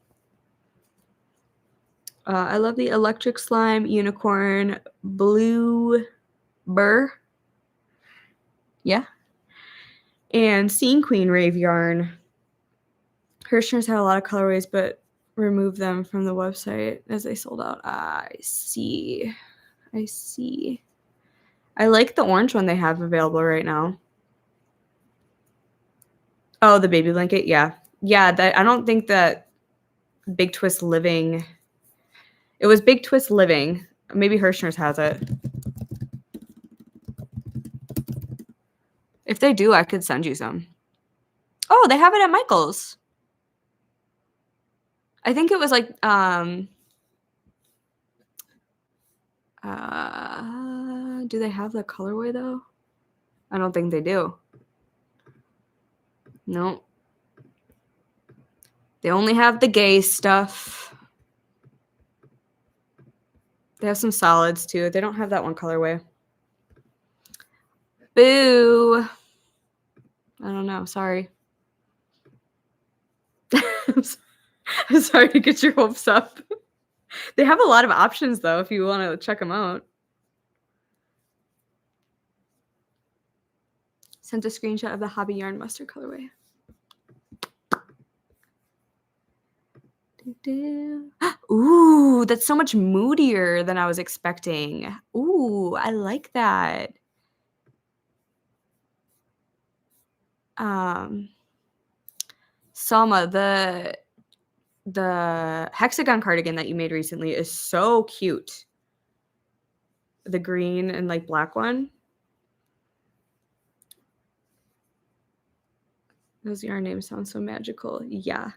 I love the electric slime unicorn blue burr. Yeah. And Scene Queen rave yarn. Hirschner's had a lot of colorways, but removed them from the website as they sold out. I see. I like the orange one they have available right now. Oh, the baby blanket. Yeah. I don't think that Big Twist Living. It was Big Twist Living. Maybe Hirschner's has it. If they do, I could send you some. Oh, they have it at Michael's. I think it was like do they have the colorway though? I don't think they do. No. They only have the gay stuff. They have some solids too. They don't have that one colorway. Boo. I don't know. Sorry. I'm sorry to get your hopes up. They have a lot of options though if you want to check them out. Sent a screenshot of the Hobby Yarn mustard colorway. Ooh, that's so much moodier than I was expecting. Ooh, I like that. Selma, the hexagon cardigan that you made recently is so cute. The green and like black one. Those yarn names sound so magical. Yeah.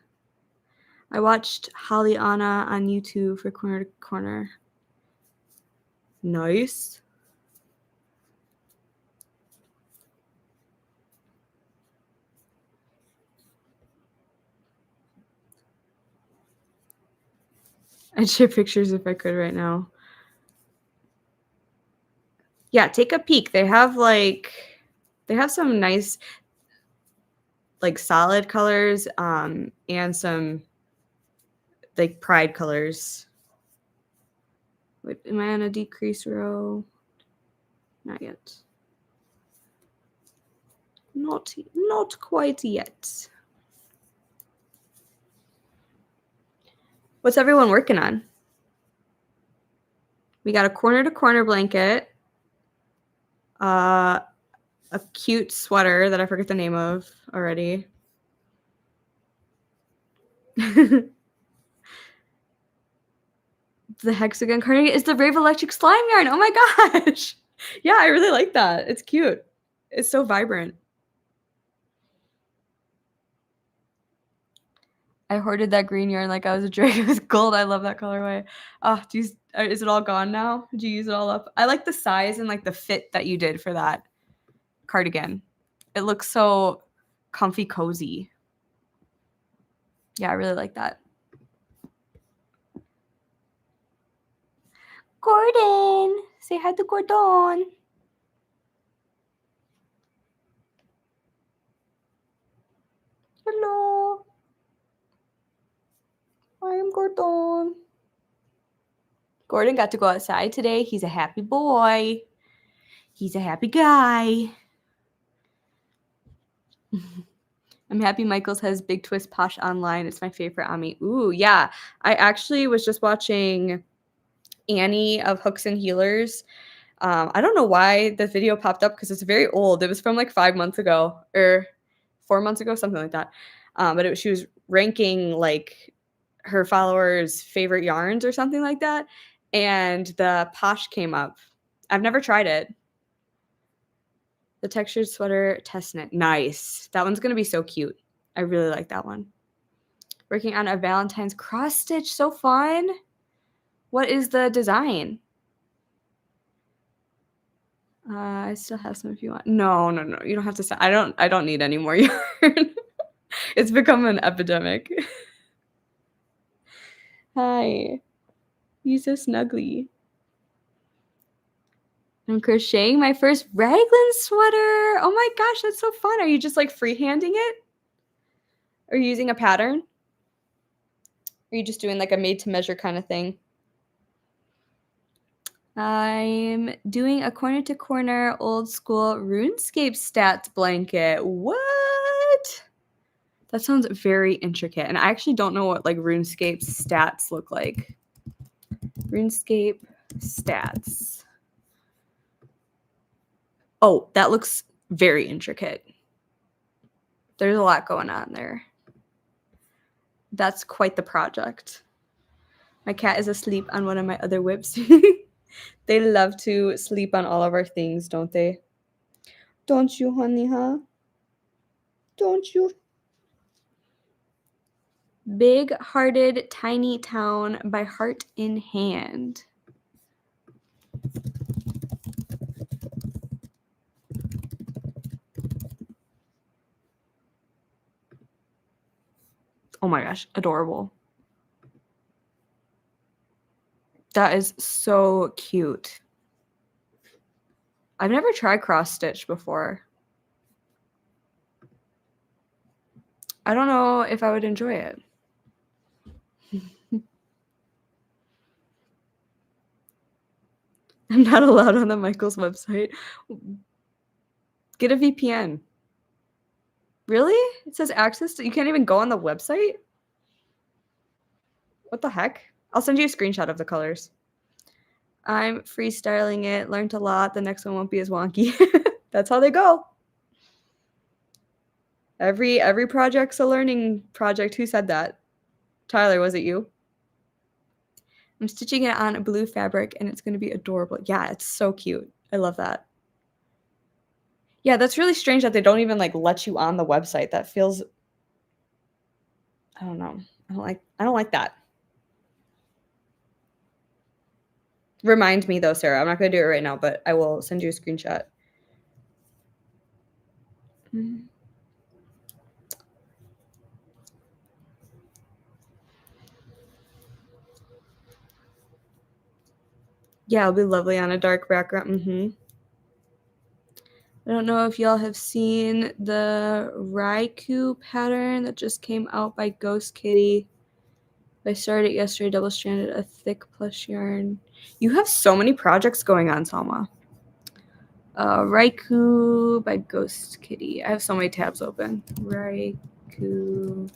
I watched Holly Anna on YouTube for Corner to Corner. Nice. I'd share pictures if I could right now. Yeah, take a peek. They have some nice like solid colors and some like pride colors. Wait, am I on a decrease row? Not yet. Not quite yet. What's everyone working on? We got a corner to corner blanket, a cute sweater that I forget the name of already. The hexagon cardigan is the Rave Electric slime yarn. Oh my gosh. Yeah, I really like that. It's cute. It's so vibrant. I hoarded that green yarn like I was a dragon with gold. I love that colorway. Oh, is it all gone now? Did you use it all up? I like the size and like the fit that you did for that cardigan. It looks so comfy, cozy. Yeah, I really like that. Gordon, say hi to Gordon. Hello. I am Gordon. Gordon got to go outside today. He's a happy boy. He's a happy guy. I'm happy Michaels has Big Twist Posh online. It's my favorite Ami. Ooh, yeah. I actually was just watching Annie of Hooks and Healers. I don't know why the video popped up because it's very old. It was from like 5 months ago or 4 months ago, something like that. But she was ranking like her followers' favorite yarns or something like that. And the Posh came up. I've never tried it. The textured sweater test knit. Nice. That one's going to be so cute. I really like that one. Working on a Valentine's cross stitch. So fun. What is the design? I still have some if you want. No. You don't have to. I don't need any more yarn. It's become an epidemic. Hi. You so snuggly. I'm crocheting my first raglan sweater. Oh my gosh, that's so fun. Are you just like freehanding it? Or using a pattern? Are you just doing like a made to measure kind of thing? I'm doing a corner to corner old school RuneScape stats blanket. What? That sounds very intricate. And I actually don't know what like RuneScape stats look like. RuneScape stats. Oh, that looks very intricate. There's a lot going on there. That's quite the project. My cat is asleep on one of my other whips. They love to sleep on all of our things, don't they? Don't you, honey, huh? Don't you? Big Hearted Tiny Town by Heart in Hand. Oh my gosh, adorable. That is so cute. I've never tried cross stitch before. I don't know if I would enjoy it. I'm not allowed on the Michaels website. Get a VPN. Really? It says access to, you can't even go on the website? What the heck? I'll send you a screenshot of the colors. I'm freestyling it, learned a lot. The next one won't be as wonky. That's how they go. Every project's a learning project. Who said that? Tyler, was it you? I'm stitching it on a blue fabric and it's going to be adorable. Yeah, it's so cute. I love that. Yeah, that's really strange that they don't even like let you on the website. That feels, I don't know. I don't like that. Remind me though, Sarah. I'm not going to do it right now, but I will send you a screenshot. Yeah, it'll be lovely on a dark background. I don't know if y'all have seen the Raikou pattern that just came out by Ghost Kitty. I started it yesterday, double-stranded, a thick plush yarn. You have so many projects going on, Salma. Raikou by Ghost Kitty. I have so many tabs open. Raikou,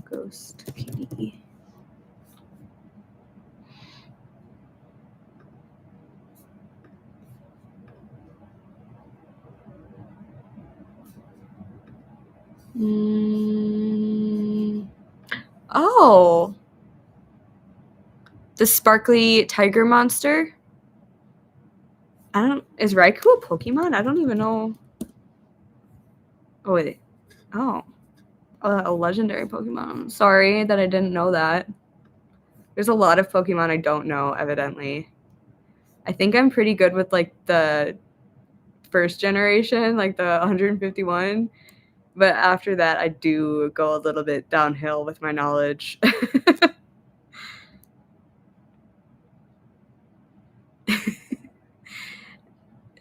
Ghost Kitty. Oh. The sparkly tiger monster. Is Raikou a Pokemon? I don't even know. Oh, wait. Oh. A legendary Pokemon. Sorry that I didn't know that. There's a lot of Pokemon I don't know, evidently. I think I'm pretty good with, like, the first generation, like the 151. But after that, I do go a little bit downhill with my knowledge.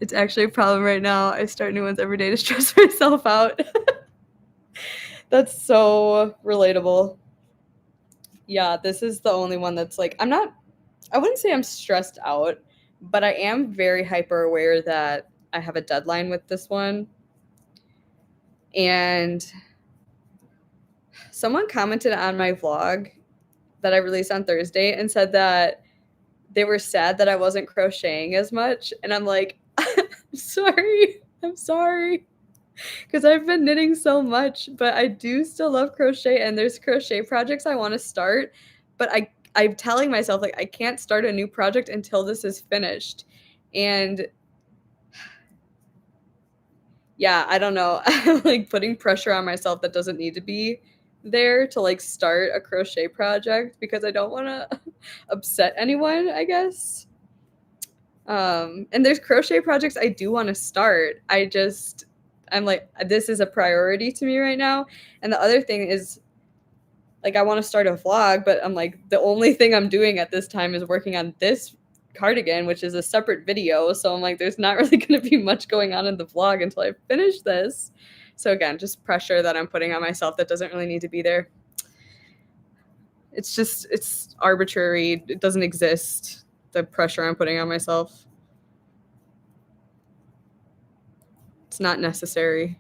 It's actually a problem right now. I start new ones every day to stress myself out. That's so relatable. Yeah, this is the only one that's like, I wouldn't say I'm stressed out, but I am very hyper aware that I have a deadline with this one. And someone commented on my vlog that I released on Thursday and said that they were sad that I wasn't crocheting as much. And I'm like, I'm sorry. Because I've been knitting so much, but I do still love crochet, and there's crochet projects I want to start, but I'm telling myself, like, I can't start a new project until this is finished. And yeah, I don't know. I'm like putting pressure on myself that doesn't need to be there to like start a crochet project because I don't want to upset anyone, I guess. And there's crochet projects I do want to start. I'm like, this is a priority to me right now. And the other thing is, like, I want to start a vlog, but I'm like, the only thing I'm doing at this time is working on this cardigan, which is a separate video. So I'm like, there's not really going to be much going on in the vlog until I finish this. So again, just pressure that I'm putting on myself that doesn't really need to be there. It's arbitrary. It doesn't exist. The pressure I'm putting on myself. It's not necessary.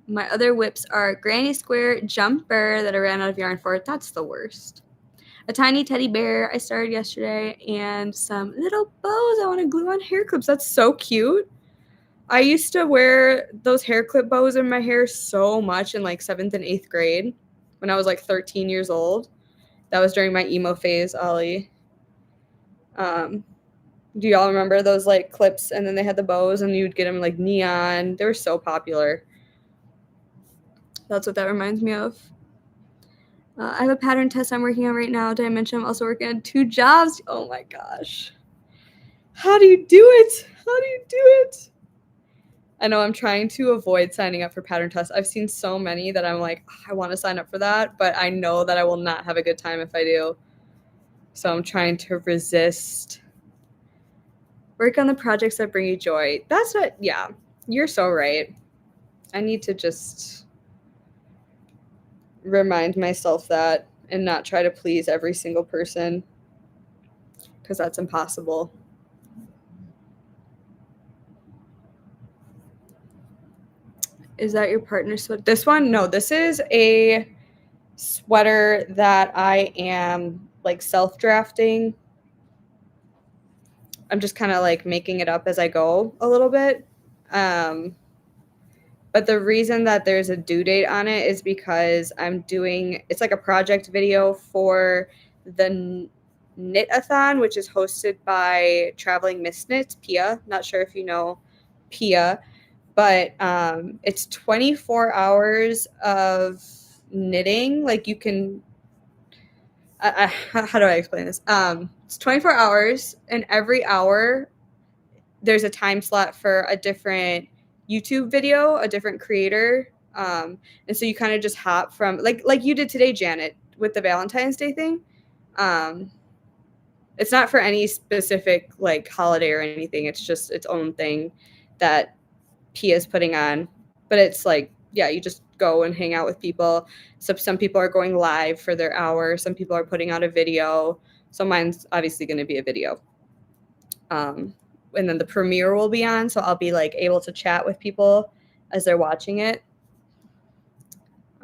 My other whips are Granny Square Jumper that I ran out of yarn for. That's the worst. A tiny teddy bear I started yesterday, and some little bows I want to glue on hair clips. That's so cute. I used to wear those hair clip bows in my hair so much in like 7th and 8th grade when I was like 13 years old. That was during my emo phase, Ollie. Do y'all remember those like clips and then they had the bows and you'd get them like neon? They were so popular. That's what that reminds me of. I have a pattern test I'm working on right now. Did I mention I'm also working on 2 jobs? Oh my gosh. How do you do it? How do you do it? I know I'm trying to avoid signing up for pattern tests. I've seen so many that I'm like, I want to sign up for that, but I know that I will not have a good time if I do. So I'm trying to resist. Work on the projects that bring you joy. That's what, yeah, you're so right. I need to just remind myself that and not try to please every single person because that's impossible. Is that your partner's sweater? This one? No, this is a sweater that I am like self-drafting. I'm just kind of like making it up as I go a little bit. But the reason that there's a due date on it is because I'm doing it's like a project video for the Knit-a-thon, which is hosted by Traveling Miss Knits, Pia. Not sure if you know Pia, but it's 24 hours of knitting. Like you can, how do I explain this? It's 24 hours, and every hour there's a time slot for a different YouTube video, a different creator. And so you kind of just hop from like you did today, Janet, with the Valentine's Day thing. Um, it's not for any specific like holiday or anything. It's just its own thing that Pia's putting on. But it's like, yeah, you just go and hang out with people. So some people are going live for their hour. Some people are putting out a video. So mine's obviously going to be a video. And then the premiere will be on, so I'll be like able to chat with people as they're watching it.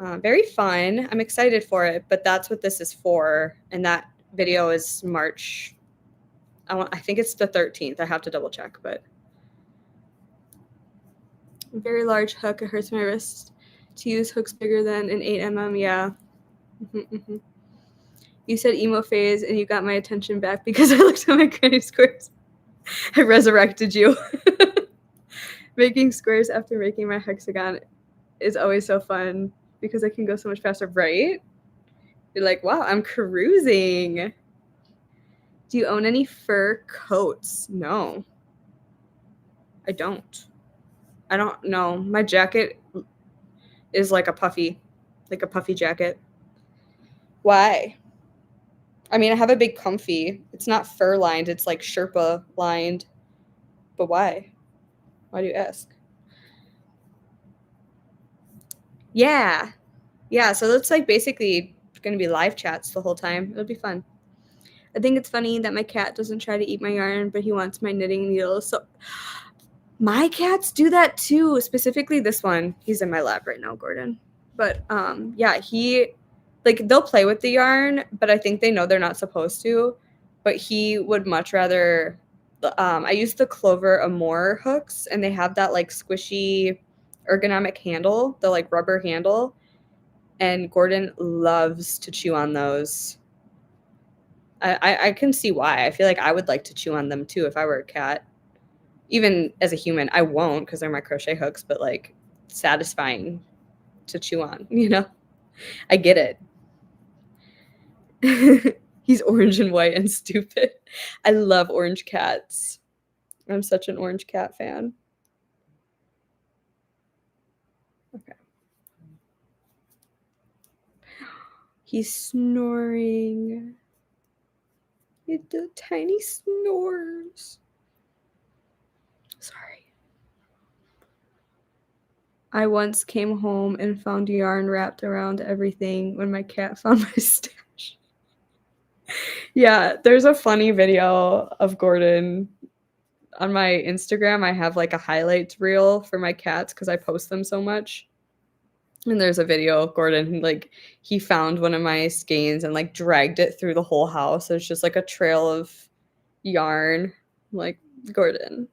Very fun. I'm excited for it, but that's what this is for. And that video is March. I think it's the 13th. I have to double check, but a very large hook. It hurts my wrist to use hooks bigger than an 8 mm. Yeah. You said emo phase, and you got my attention back because I looked at my granny squares. I resurrected you. Making squares after making my hexagon is always so fun because I can go so much faster, right? You're like, wow, I'm cruising. Do you own any fur coats? No, I don't. I don't know. My jacket is like a puffy jacket. Why? I mean, I have a big comfy. It's not fur lined. It's like Sherpa lined. But why? Why do you ask? Yeah. Yeah, so it's like basically going to be live chats the whole time. It'll be fun. I think it's funny that my cat doesn't try to eat my yarn, but he wants my knitting needles. So my cats do that too, specifically this one. He's in my lap right now, Gordon. But yeah, he like they'll play with the yarn, but I think they know they're not supposed to. But he would much rather I use the Clover Amour hooks, and they have that like squishy ergonomic handle, the like rubber handle. And Gordon loves to chew on those. I can see why. I feel like I would like to chew on them too if I were a cat. Even as a human, I won't because they're my crochet hooks, but like satisfying to chew on, you know? I get it. He's orange and white and stupid. I love orange cats. I'm such an orange cat fan. Okay. He's snoring. He did tiny snores. Sorry. I once came home and found yarn wrapped around everything when my cat found my stash. Yeah, there's a funny video of Gordon on my Instagram. I have like a highlights reel for my cats because I post them so much. And there's a video of Gordon, like he found one of my skeins and like dragged it through the whole house. It's just like a trail of yarn. I'm like, Gordon,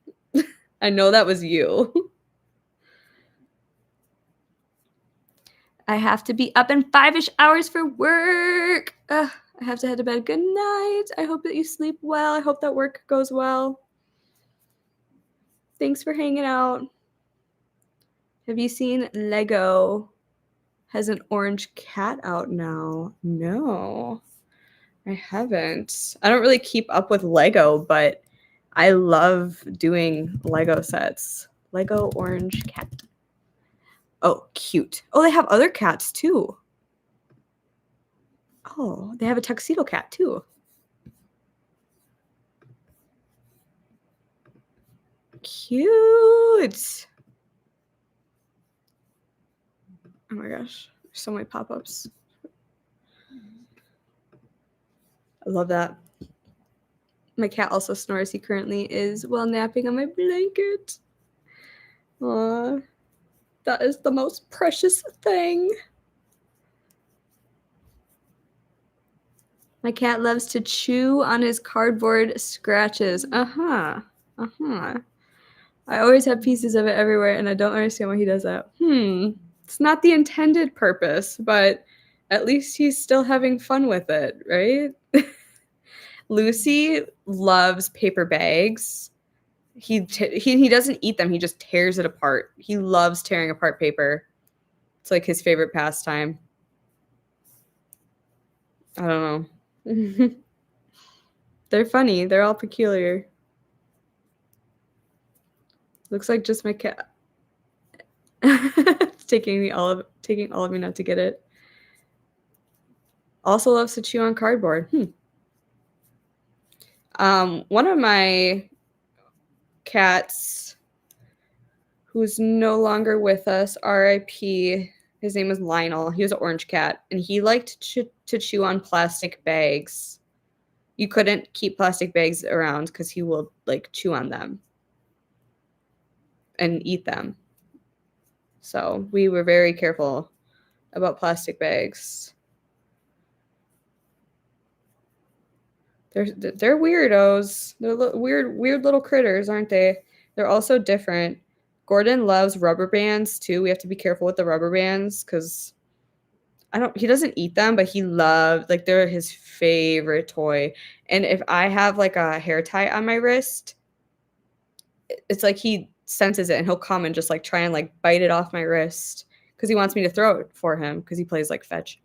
I know that was you. I have to be up in 5-ish hours for work. I have to head to bed. Good night. I hope that you sleep well. I hope that work goes well. Thanks for hanging out. Have you seen Lego has an orange cat out now? No, I haven't. I don't really keep up with Lego, but I love doing Lego sets. Lego orange cat. Oh, cute. Oh, they have other cats too. Oh, they have a tuxedo cat too. Cute. Oh my gosh, there's so many pop-ups. I love that. My cat also snores. He currently is while napping on my blanket. Aww, that is the most precious thing. My cat loves to chew on his cardboard scratches. Uh-huh. Uh-huh. I always have pieces of it everywhere, and I don't understand why he does that. It's not the intended purpose, but at least he's still having fun with it, right? Lucy loves paper bags. He doesn't eat them. He just tears it apart. He loves tearing apart paper. It's like his favorite pastime. I don't know. They're funny. They're all peculiar. Looks like just my cat. It's taking all of me not to get it. Also loves to chew on cardboard. One of my cats who's no longer with us, RIP, his name was Lionel. He was an orange cat, and he liked to chew on plastic bags. You couldn't keep plastic bags around because he will like chew on them and eat them. So we were very careful about plastic bags. They're weirdos. They're weird little critters, aren't they? They're also different. Gordon loves rubber bands too. We have to be careful with the rubber bands because he doesn't eat them, but he loves, like, they're his favorite toy. And if I have like a hair tie on my wrist, it's like he senses it and he'll come and just like try and like bite it off my wrist because he wants me to throw it for him because he plays like fetch.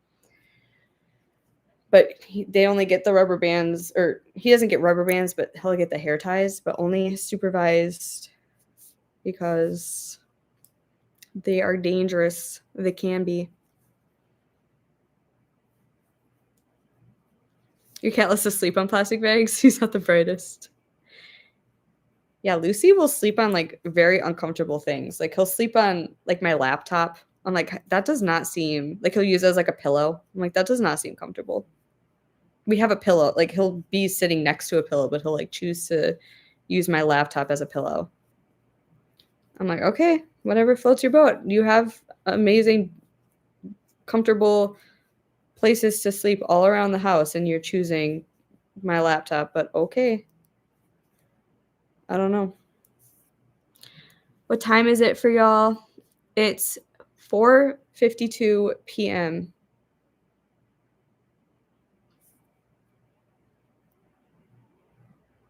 But they only get the rubber bands, or he doesn't get rubber bands, but he'll get the hair ties, but only supervised because they are dangerous. They can be. Your cat lets us sleep on plastic bags. He's not the brightest. Yeah, Lucy will sleep on like very uncomfortable things. Like he'll sleep on like my laptop. I'm like, that does not seem like, he'll use it as like a pillow. I'm like, that does not seem comfortable. We have a pillow. Like he'll be sitting next to a pillow, but he'll like choose to use my laptop as a pillow. I'm like, okay, whatever floats your boat. You have amazing, comfortable places to sleep all around the house, and you're choosing my laptop, but okay. I don't know. What time is it for y'all? It's 4:52 p.m.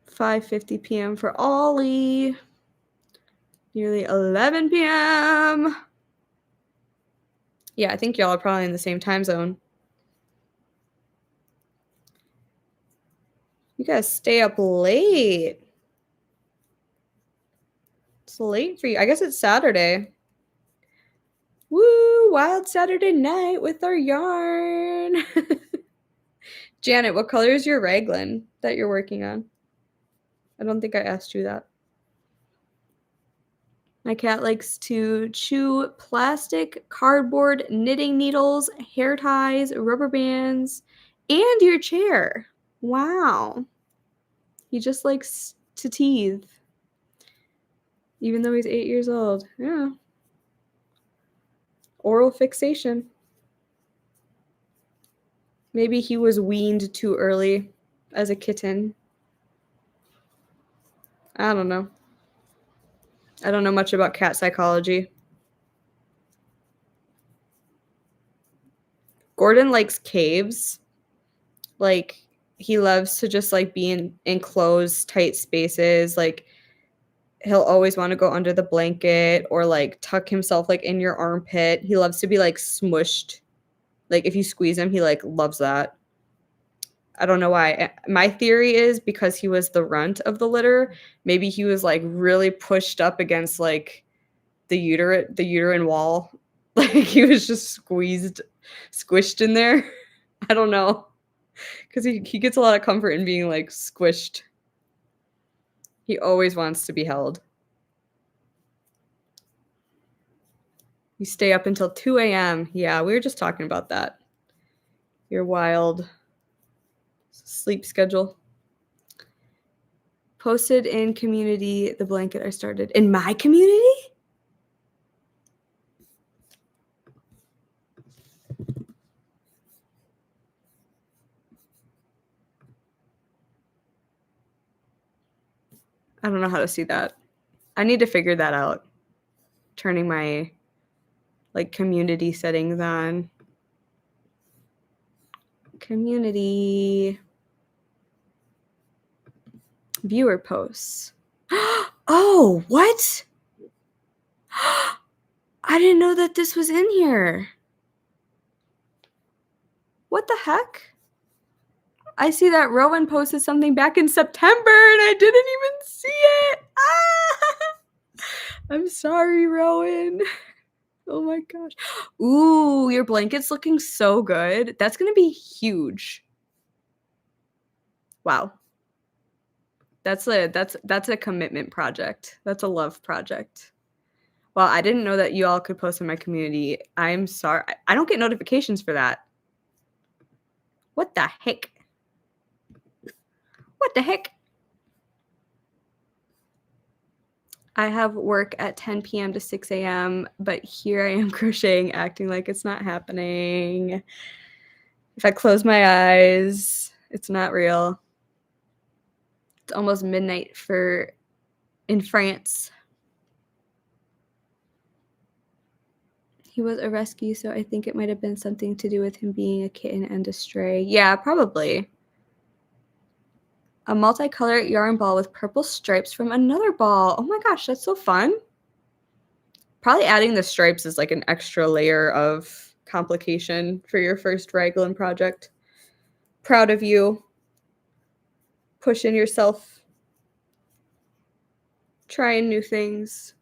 5:50 p.m. for Ollie. Nearly 11 p.m. Yeah, I think y'all are probably in the same time zone. You guys stay up late. It's late for you. I guess it's Saturday. Woo! Wild Saturday night with our yarn. Janet, what color is your raglan that you're working on? I don't think I asked you that. My cat likes to chew plastic, cardboard, knitting needles, hair ties, rubber bands, and your chair. Wow. He just likes to teeth. Even though he's 8 years old. Yeah. Oral fixation. Maybe he was weaned too early as a kitten. I don't know. I don't know much about cat psychology. Gordon likes caves. Like, he loves to just like be in enclosed, tight spaces. Like, He'll always wanna go under the blanket or, like, tuck himself, like, in your armpit. He loves to be, like, smushed. Like, if you squeeze him, he, like, loves that. I don't know why. My theory is because he was the runt of the litter, maybe he was, like, really pushed up against, like, the uterine wall. Like, he was just squished in there. I don't know, 'cause he gets a lot of comfort in being, like, squished. He always wants to be held. You stay up until 2 AM. Yeah, we were just talking about that. Your wild sleep schedule. Posted in community the blanket I started. In my community? I don't know how to see that. I need to figure that out. Turning my, like, community settings on. Community. Viewer posts. Oh, what? I didn't know that this was in here. What the heck? I see that Rowan posted something back in September and I didn't even see it. Ah! I'm sorry, Rowan. Oh my gosh. Ooh, your blanket's looking so good. That's gonna be huge. Wow. That's a commitment project. That's a love project. Well, I didn't know that you all could post in my community. I'm sorry. I don't get notifications for that. What the heck? What the heck? I have work at 10 PM to 6 AM, but here I am crocheting, acting like it's not happening. If I close my eyes, it's not real. It's almost midnight in France. He was a rescue, so I think it might have been something to do with him being a kitten and a stray. Yeah, probably. A multicolored yarn ball with purple stripes from another ball. Oh my gosh, that's so fun. Probably adding the stripes is like an extra layer of complication for your first raglan project. Proud of you. Pushing yourself. Trying new things.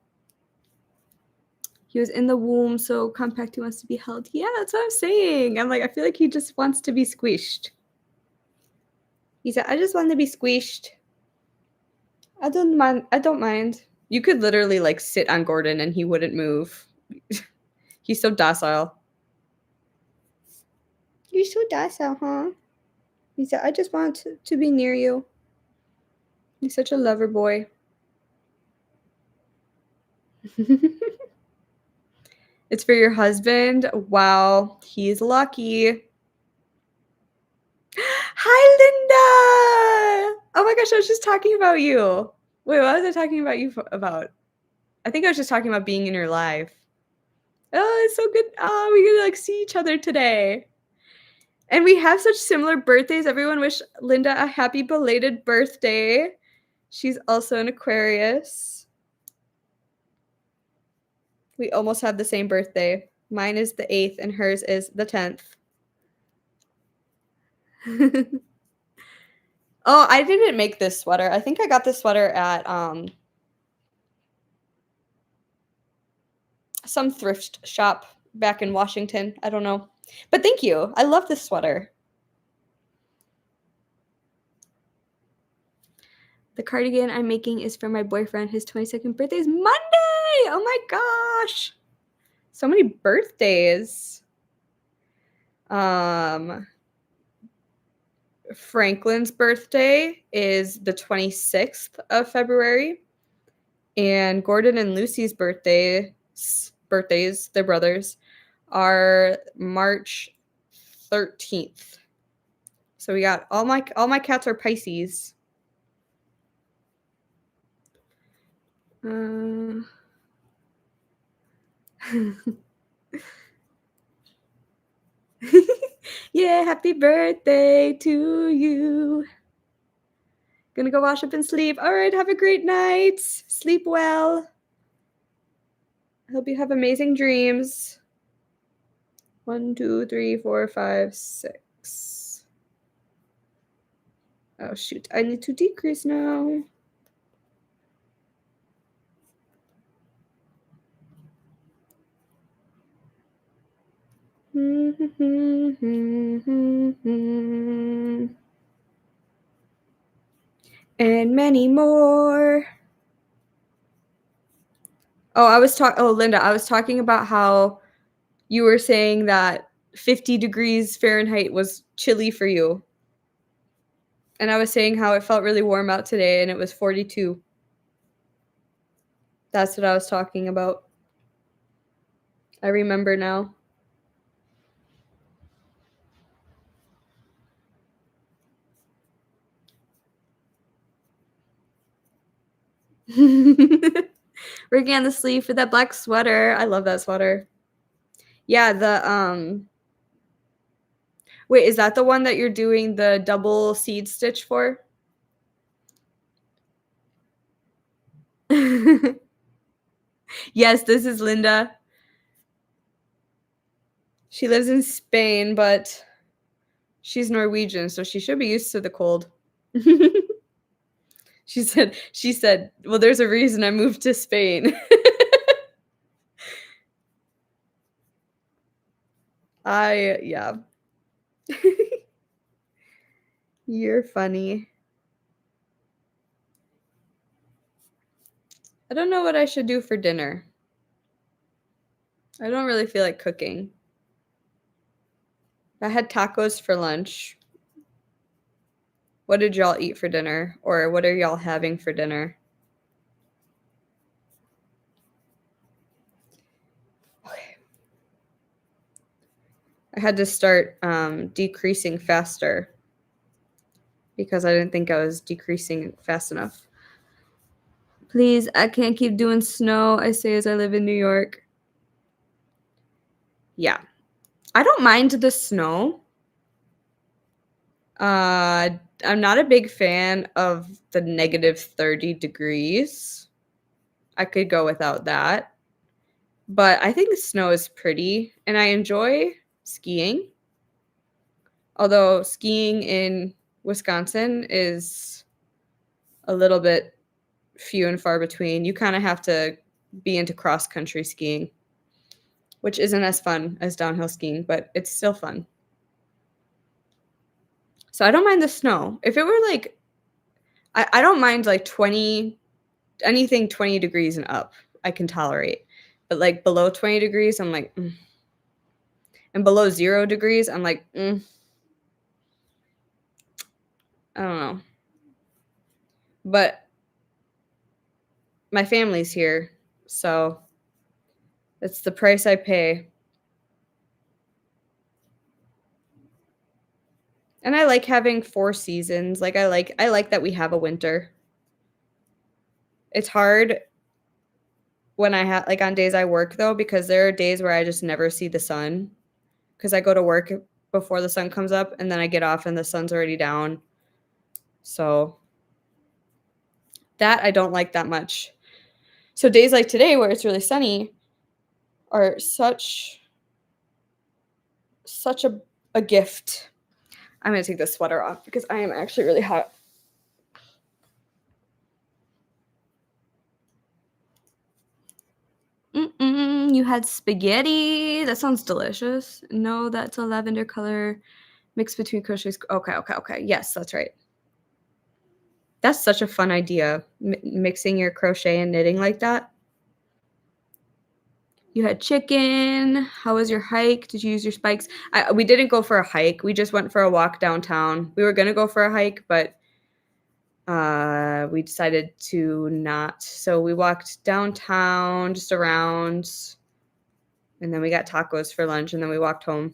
He was in the womb, so compact he wants to be held. Yeah, that's what I'm saying. I'm like, I feel like he just wants to be squished. He said, I just want to be squished. I don't mind. You could literally like sit on Gordon and he wouldn't move. He's so docile. You're so docile, huh? He said, I just want to be near you. He's such a lover boy. It's for your husband. Wow, he's lucky. Hi, Linda. Oh my gosh, I was just talking about you. Wait, what was I talking about you about? I think I was just talking about being in your life. Oh, it's so good. Oh, we get to like see each other today. And we have such similar birthdays. Everyone wish Linda a happy belated birthday. She's also an Aquarius. We almost have the same birthday. Mine is the 8th and hers is the 10th. Oh, I didn't make this sweater. I think I got this sweater at some thrift shop back in Washington. I don't know. But thank you. I love this sweater. The cardigan I'm making is for my boyfriend. His 22nd birthday is Monday. Oh my gosh. So many birthdays. Franklin's birthday is the 26th of February. And Gordon and Lucy's birthdays, their brothers, are March 13th. So we got all my cats are Pisces. Yeah, happy birthday to you. Gonna go wash up and sleep. All right, have a great night. Sleep well. I hope you have amazing dreams. 1, 2, 3, 4, 5, 6. Oh, shoot. I need to decrease now. And many more. Linda, I was talking about how you were saying that 50 degrees Fahrenheit was chilly for you. And I was saying how it felt really warm out today and it was 42. That's what I was talking about. I remember now. Ricky on the sleeve for that black sweater. I love that sweater. Yeah, wait, is that the one that you're doing the double seed stitch for? Yes, this is Linda. She lives in Spain, but she's Norwegian, so she should be used to the cold. She said, well, there's a reason I moved to Spain. Yeah. You're funny. I don't know what I should do for dinner. I don't really feel like cooking. I had tacos for lunch. What did y'all eat for dinner? Or what are y'all having for dinner? Okay. I had to start decreasing faster because I didn't think I was decreasing fast enough. Please, I can't keep doing snow, I say as I live in New York. Yeah. I don't mind the snow. I'm not a big fan of the negative 30 degrees. I could go without that. But I think the snow is pretty, and I enjoy skiing. Although skiing in Wisconsin is a little bit few and far between. You kind of have to be into cross-country skiing, which isn't as fun as downhill skiing, but it's still fun. So I don't mind the snow. If it were like, I don't mind like anything 20 degrees and up, I can tolerate. But like below 20 degrees, I'm like, and below 0 degrees, I'm like, I don't know. But my family's here, so it's the price I pay. And I like having 4 seasons. Like I like that we have a winter. It's hard when I have like on days I work though, because there are days where I just never see the sun because I go to work before the sun comes up and then I get off and the sun's already down. So that I don't like that much. So days like today where it's really sunny are such a gift. I'm going to take this sweater off because I am actually really hot. You had spaghetti. That sounds delicious. No, that's a lavender color mixed between crochet. Okay. Yes, that's right. That's such a fun idea, mixing your crochet and knitting like that. You had chicken. How was your hike? Did you use your spikes? We didn't go for a hike. We just went for a walk downtown. We were going to go for a hike, but we decided to not. So we walked downtown, just around, and then we got tacos for lunch, and then we walked home.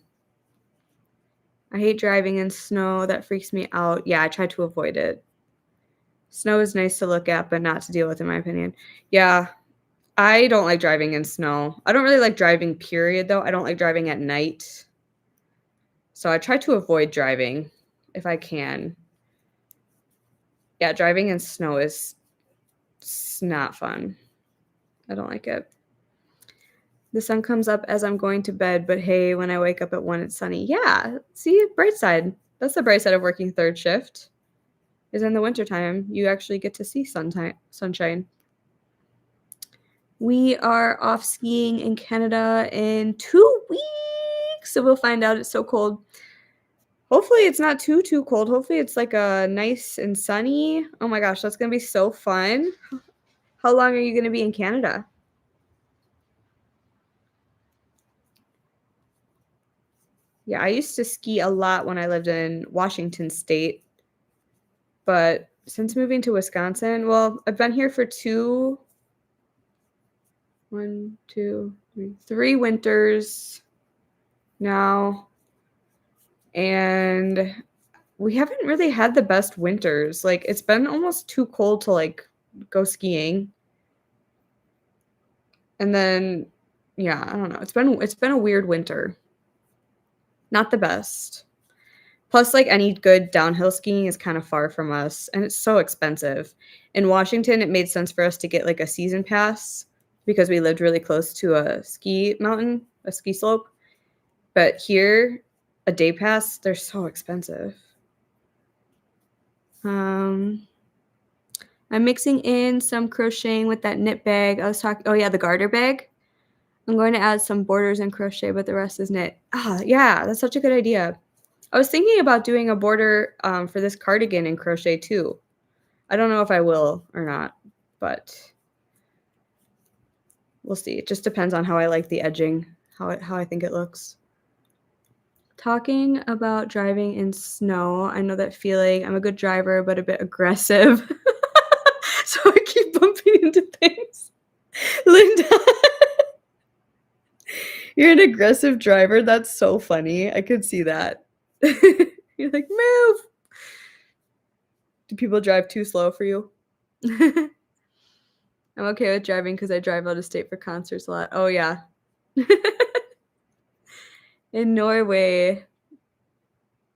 I hate driving in snow. That freaks me out. Yeah, I try to avoid it. Snow is nice to look at, but not to deal with, in my opinion. Yeah, I don't like driving in snow. I don't really like driving, period, though. I don't like driving at night. So I try to avoid driving if I can. Yeah, driving in snow is it's not fun. I don't like it. The sun comes up as I'm going to bed, but hey, when I wake up at 1, it's sunny. Yeah, see, bright side. That's the bright side of working third shift. Is in the wintertime, you actually get to see sunshine. We are off skiing in Canada in 2 weeks, so we'll find out. It's so cold. Hopefully, it's not too cold. Hopefully, it's like a nice and sunny. Oh my gosh, that's gonna be so fun. How long are you gonna be in Canada? Yeah, I used to ski a lot when I lived in Washington State, but since moving to Wisconsin, well, I've been here for 3 winters now, and we haven't really had the best winters. Like, it's been almost too cold to, like, go skiing. And then, yeah, I don't know. It's been a weird winter. Not the best. Plus, like, any good downhill skiing is kind of far from us, and it's so expensive. In Washington, it made sense for us to get, like, a season pass because we lived really close to a ski mountain, a ski slope. But here, a day pass, they're so expensive. I'm mixing in some crocheting with that knit bag. I was talking, oh yeah, the garter bag. I'm going to add some borders and crochet, but the rest is knit. Ah, yeah, that's such a good idea. I was thinking about doing a border for this cardigan in crochet too. I don't know if I will or not, but we'll see. It just depends on how I like the edging, how I think it looks. Talking about driving in snow, I know that feeling. I'm a good driver, but a bit aggressive. So I keep bumping into things. Linda, you're an aggressive driver. That's so funny. I could see that. You're like, move. Do people drive too slow for you? I'm okay with driving because I drive out of state for concerts a lot. Oh, yeah. In Norway.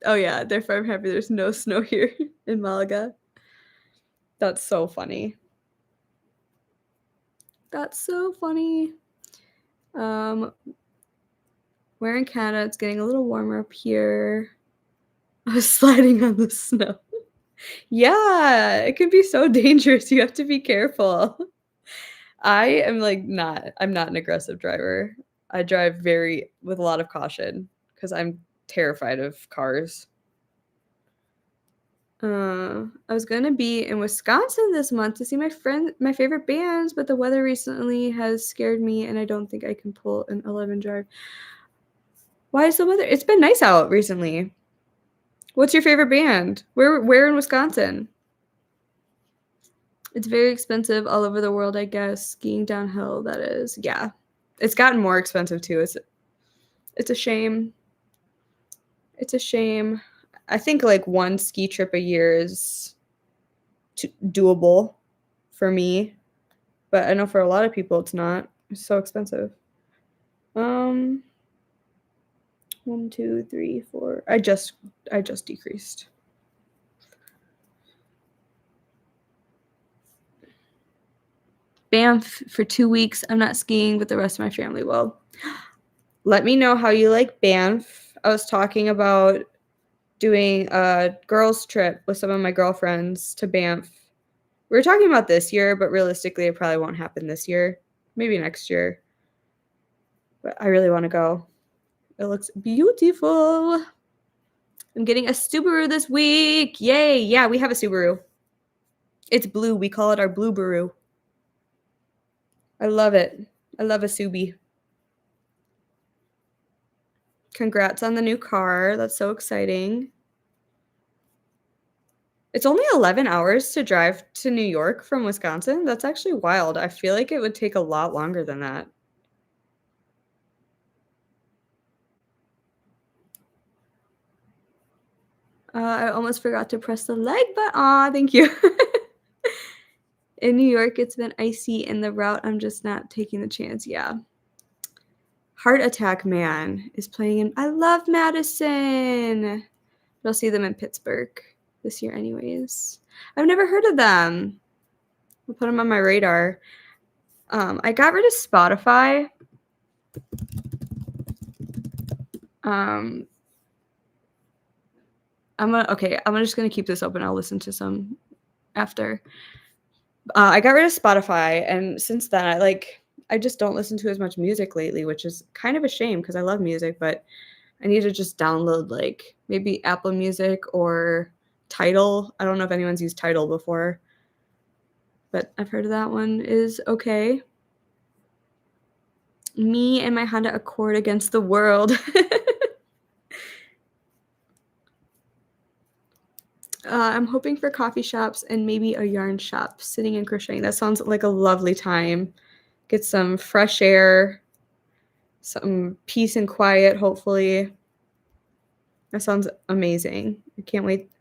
Oh, yeah. Therefore, I'm happy there's no snow here in Malaga. That's so funny. That's so funny. We're in Canada. It's getting a little warmer up here. I was sliding on the snow. Yeah, it can be so dangerous. You have to be careful. I'm not an aggressive driver. I drive with a lot of caution because I'm terrified of cars. I was gonna be in Wisconsin this month to see my favorite bands, but the weather recently has scared me, and I don't think I can pull an 11 drive. Why is the weather? It's been nice out recently. What's your favorite band? Where in Wisconsin? It's very expensive all over the world, I guess. Skiing downhill, that is. Yeah. It's gotten more expensive too. It's a shame. It's a shame. I think like one ski trip a year is doable for me, but I know for a lot of people it's not. It's so expensive. 1, 2, 3, 4. I just decreased. Banff for 2 weeks. I'm not skiing, but the rest of my family will. Let me know how you like Banff. I was talking about doing a girls' trip with some of my girlfriends to Banff. We were talking about this year, but realistically, it probably won't happen this year. Maybe next year. But I really want to go. It looks beautiful. I'm getting a Subaru this week. Yay. Yeah, we have a Subaru. It's blue. We call it our Blue Baru. I love it. I love a Subi. Congrats on the new car. That's so exciting. It's only 11 hours to drive to New York from Wisconsin. That's actually wild. I feel like it would take a lot longer than that. I almost forgot to press the like button. Aw, thank you. In New York, it's been icy in the route. I'm just not taking the chance. Yeah. Heart Attack Man is playing in. I love Madison. You'll see them in Pittsburgh. this year anyways. I've never heard of them. I'll put them on my radar. I got rid of Spotify. I'm just gonna keep this open. I'll listen to some after. I got rid of Spotify, and since then, I just don't listen to as much music lately, which is kind of a shame because I love music, but I need to just download like maybe Apple Music or Tidal. I don't know if anyone's used Tidal before, but I've heard of that one is okay. Me and my Honda Accord against the world. I'm hoping for coffee shops and maybe a yarn shop, sitting and crocheting. That sounds like a lovely time. Get some fresh air, some peace and quiet, hopefully. That sounds amazing. I can't wait.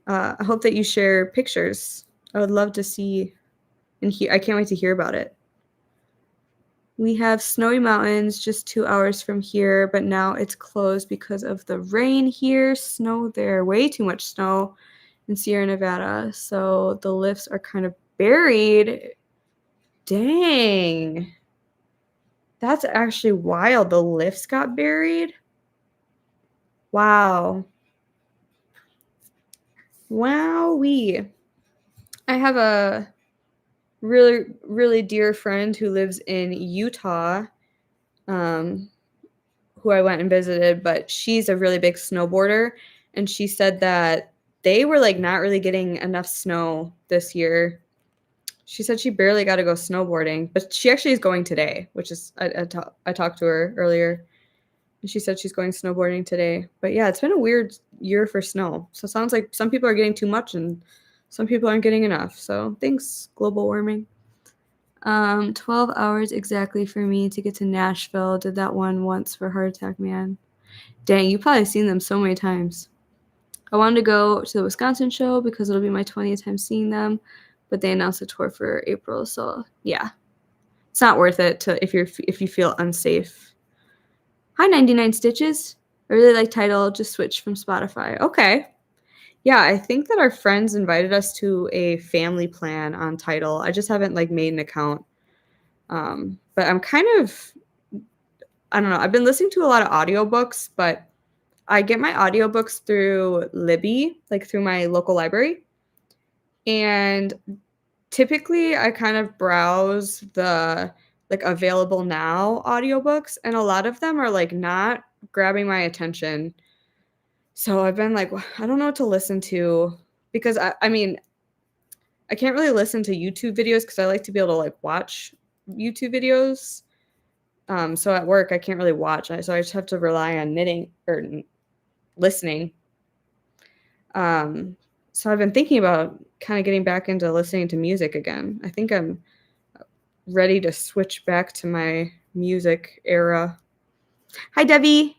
I hope that you share pictures. I would love to see and hear. I can't wait to hear about it. We have snowy mountains just 2 hours from here, but now it's closed because of the rain here. Snow there, way too much snow in Sierra Nevada. So the lifts are kind of buried. Dang. That's actually wild. The lifts got buried. Wow. Wowee. I have a really, really dear friend who lives in Utah, who I went and visited, but she's a really big snowboarder. And she said that they were like not really getting enough snow this year. She said she barely got to go snowboarding, but she actually is going today, which is, I talked to her earlier. And she said she's going snowboarding today. But yeah, it's been a weird year for snow. So it sounds like some people are getting too much and some people aren't getting enough. So thanks, global warming. 12 hours exactly for me to get to Nashville. Did that one once for Heart Attack Man. Dang, you've probably seen them so many times. I wanted to go to the Wisconsin show because it'll be my 20th time seeing them, but they announced a tour for April. So yeah, it's not worth it to if you feel unsafe. Hi, 99 Stitches. I really like Tidal. Just switched from Spotify. Okay. Yeah, I think that our friends invited us to a family plan on Tidal. I just haven't like made an account. But I'm kind of, I don't know. I've been listening to a lot of audiobooks, but I get my audiobooks through Libby, like through my local library. And typically I kind of browse the like available now audiobooks, and a lot of them are like not grabbing my attention. So I've been like, I don't know what to listen to because I mean, I can't really listen to YouTube videos because I like to be able to like watch YouTube videos. So at work, I can't really watch. So I just have to rely on knitting or listening. So I've been thinking about kind of getting back into listening to music again. I think I'm ready to switch back to my music era. Hi, Debbie.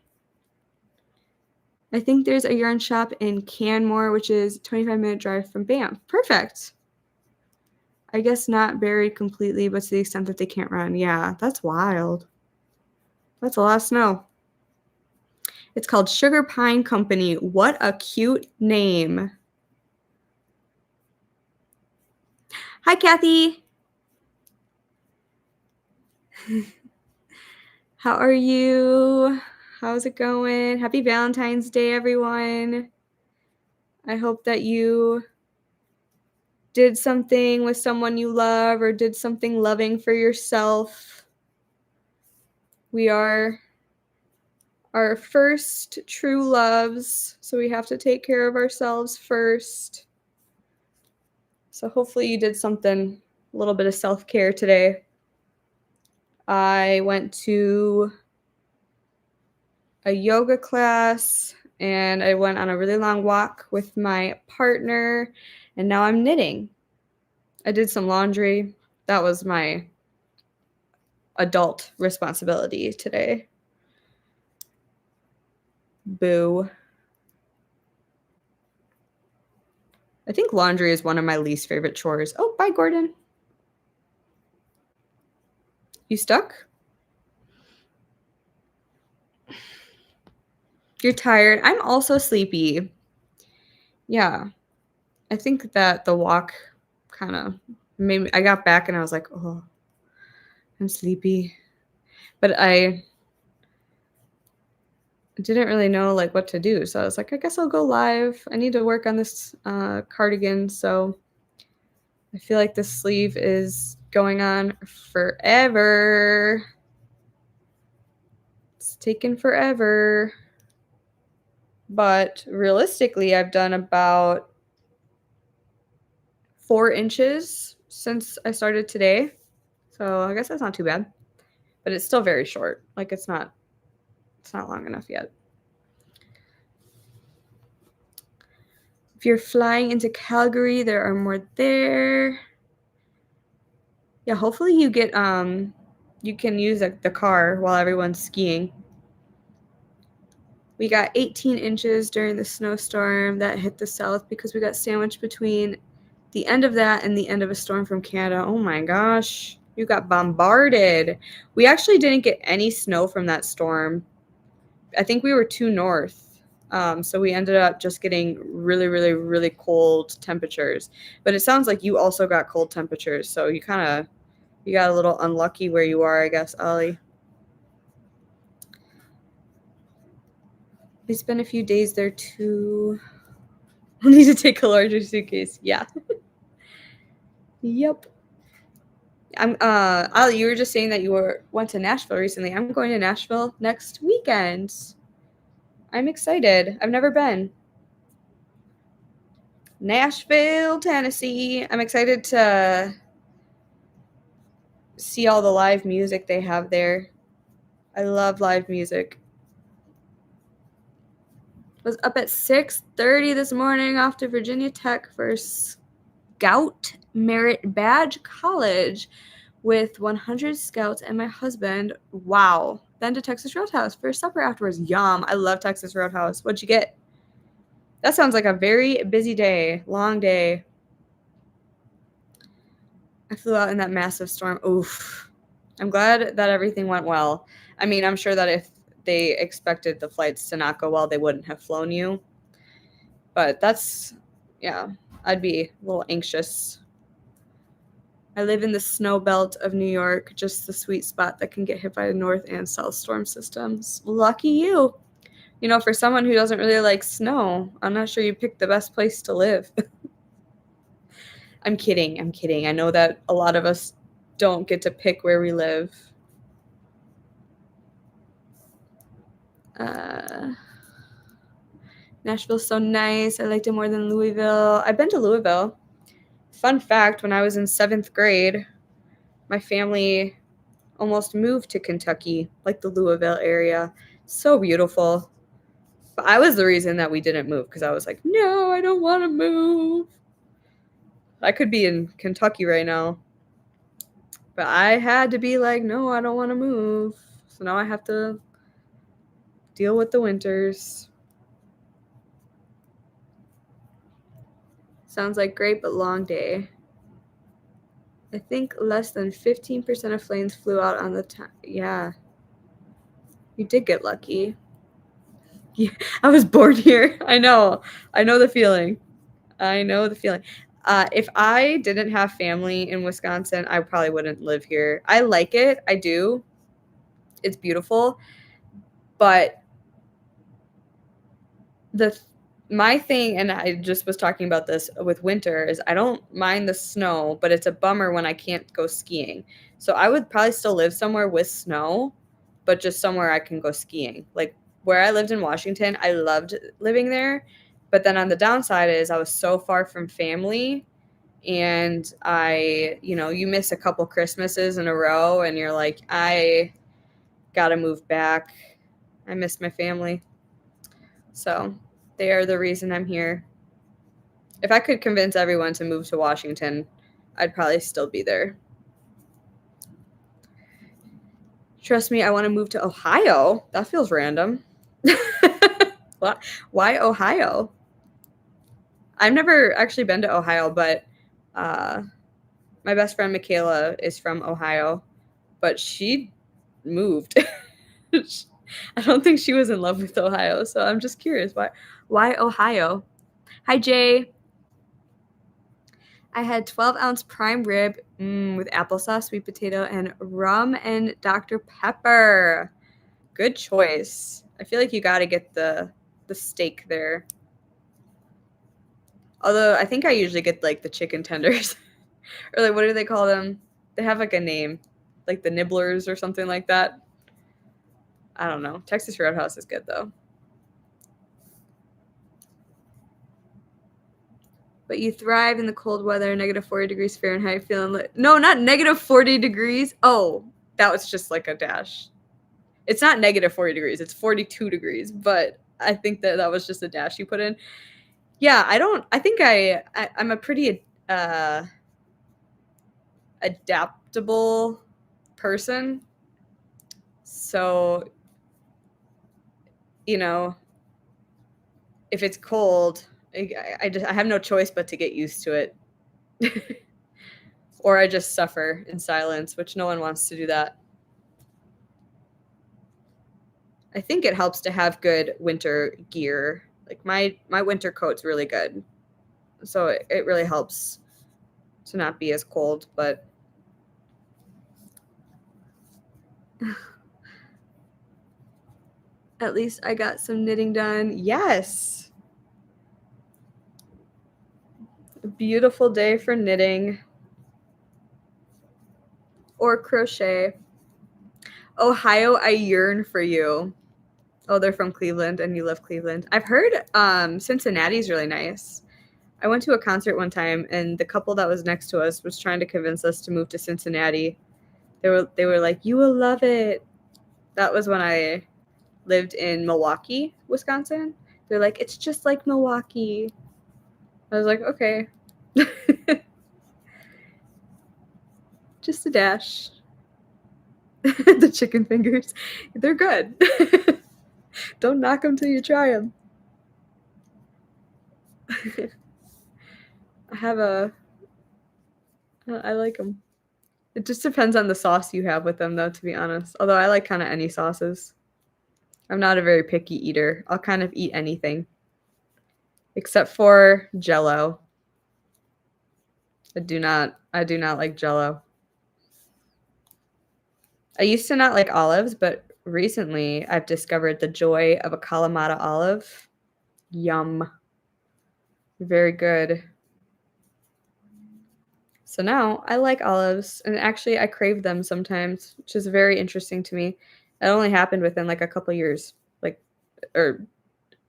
I think there's a yarn shop in Canmore, which is a 25-minute drive from Banff. Perfect. I guess not buried completely, but to the extent that they can't run. Yeah, that's wild. That's a lot of snow. It's called Sugar Pine Company. What a cute name. Hi, Kathy. How are you? How's it going? Happy Valentine's Day, everyone. I hope that you did something with someone you love or did something loving for yourself. We are our first true loves, so we have to take care of ourselves first. So hopefully you did something, a little bit of self-care today. I went to a yoga class and I went on a really long walk with my partner, and now I'm knitting. I did some laundry. That was my adult responsibility today. Boo. I think laundry is one of my least favorite chores. Oh, bye, Gordon. You stuck? You're tired. I'm also sleepy. Yeah. I think that the walk kinda made me I got back and I was like, "Oh, I'm sleepy." But I didn't really know, like, what to do, so I was like, "I guess I'll go live. I need to work on this, cardigan," so I feel like this sleeve is going on forever. It's taken forever. But realistically, I've done about 4 inches since I started today. So I guess that's not too bad. But it's still very short. Like it's not long enough yet. If you're flying into Calgary, there are more there. Yeah, hopefully you can use the car while everyone's skiing. We got 18 inches during the snowstorm that hit the south because we got sandwiched between the end of that and the end of a storm from Canada. Oh my gosh, you got bombarded. We actually didn't get any snow from that storm. I think we were too north. So we ended up just getting really, really, really cold temperatures. But it sounds like you also got cold temperatures. So you got a little unlucky where you are, I guess, Ollie. We spent a few days there too. We'll need to take a larger suitcase. Yeah. Yep. Ali, you were just saying that went to Nashville recently. I'm going to Nashville next weekend. I'm excited. I've never been. Nashville, Tennessee. I'm excited to see all the live music they have there. I love live music. Was up at 6:30 this morning off to Virginia Tech for Scout Merit Badge College with 100 scouts and my husband. Wow. Then to Texas Roadhouse for supper afterwards. Yum. I love Texas Roadhouse. What'd you get? That sounds like a very busy day, long day. I flew out in that massive storm. Oof. I'm glad that everything went well. I mean, I'm sure that if they expected the flights to not go well, they wouldn't have flown you. But yeah, I'd be a little anxious. I live in the snow belt of New York, just the sweet spot that can get hit by the north and south storm systems. Lucky you. You know, for someone who doesn't really like snow, I'm not sure you picked the best place to live. I'm kidding. I'm kidding. I know that a lot of us don't get to pick where we live. Uh, Nashville's so nice. I liked it more than Louisville. I've been to Louisville. Fun fact, when I was in 7th grade, my family almost moved to Kentucky, like the Louisville area. So beautiful. But I was the reason that we didn't move because I was like, no, I don't want to move. I could be in Kentucky right now. But I had to be like, no, I don't want to move. So now I have to deal with the winters. Sounds like great but long day. I think less than 15% of planes flew out on the time. Yeah. You did get lucky. Yeah, I was born here. I know. I know the feeling. I know the feeling. If I didn't have family in Wisconsin, I probably wouldn't live here. I like it. I do. It's beautiful. But the my thing, and I just was talking about this with winter, is I don't mind the snow, but it's a bummer when I can't go skiing. So I would probably still live somewhere with snow, but just somewhere I can go skiing. Like where I lived in Washington, I loved living there. But then on the downside is I was so far from family and you miss a couple Christmases in a row and you're like, I gotta move back. I miss my family. So they are the reason I'm here. If I could convince everyone to move to Washington, I'd probably still be there. Trust me, I want to move to Ohio. That feels random. What? Why Ohio? I've never actually been to Ohio, but uh, my best friend Michaela is from Ohio, but she moved. I don't think she was in love with Ohio, so I'm just curious why. Why Ohio? Hi, Jay. I had 12-ounce prime rib with applesauce, sweet potato, and rum and Dr. Pepper. Good choice. I feel like you got to get the steak there. Although I think I usually get like the chicken tenders. Or like what do they call them? They have like a name. Like the nibblers or something like that. I don't know. Texas Roadhouse is good though. But you thrive in the cold weather, -40 degrees Fahrenheit, feeling no, not -40 degrees. Oh, that was just like a dash. It's not -40 degrees. It's 42 degrees. But I think that was just a dash you put in. Yeah, I don't. I think I'm a pretty adaptable person. So you know, if it's cold, I have no choice but to get used to it. Or I just suffer in silence, which no one wants to do that. I think it helps to have good winter gear. Like my winter coat's really good. So it really helps to not be as cold, but at least I got some knitting done. Yes. A beautiful day for knitting or crochet. Ohio, I yearn for you. Oh, they're from Cleveland and you love Cleveland. I've heard Cincinnati's really nice. I went to a concert one time and the couple that was next to us was trying to convince us to move to Cincinnati. They were like, "You will love it." That was when I lived in Milwaukee, Wisconsin. They're like, "It's just like Milwaukee." I was like, "Okay." Just a dash. The chicken fingers. They're good. Don't knock them till you try them. I like them. It just depends on the sauce you have with them, though, to be honest. Although I like kind of any sauces. I'm not a very picky eater. I'll kind of eat anything except for Jello. I do not like Jello. I used to not like olives, but recently I've discovered the joy of a Kalamata olive. Yum. Very good. So now I like olives, and actually I crave them sometimes, which is very interesting to me. It only happened within like a couple years, like or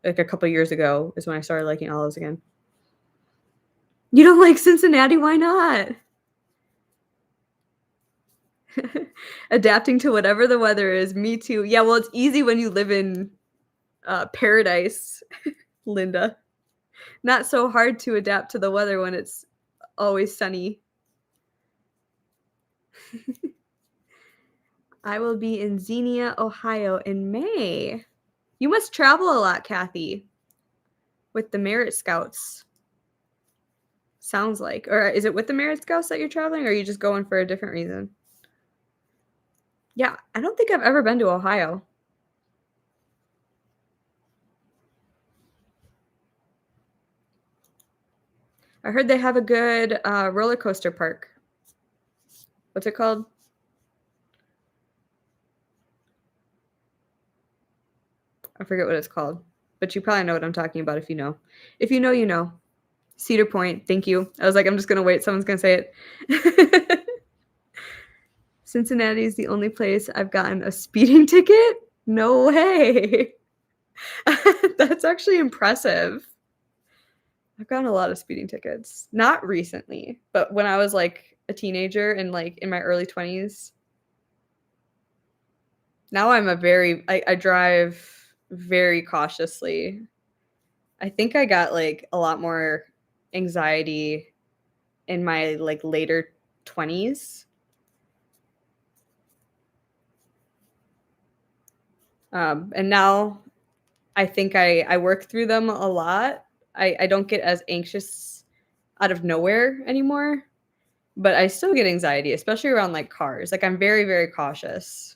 like a couple years ago is when I started liking olives again. You don't like Cincinnati? Why not? Adapting to whatever the weather is. Me too. Yeah, well, it's easy when you live in paradise, Linda. Not so hard to adapt to the weather when it's always sunny. I will be in Xenia, Ohio in May. You must travel a lot, Kathy, with the Merit Scouts. Sounds like. Or is it with the Merit Scouts that you're traveling, or are you just going for a different reason? Yeah, I don't think I've ever been to Ohio. I heard they have a good roller coaster park. What's it called? I forget what it's called, but you probably know what I'm talking about if you know. If you know, you know. Cedar Point. Thank you. I was like, I'm just gonna wait. Someone's gonna say it. Cincinnati is the only place I've gotten a speeding ticket. No way. That's actually impressive. I've gotten a lot of speeding tickets. Not recently, but when I was like a teenager and like in my early 20s. Now I drive very cautiously. I think I got like a lot more anxiety in my like later 20s. And now I think I work through them a lot. I don't get as anxious out of nowhere anymore, but I still get anxiety, especially around like cars. Like I'm very, very cautious.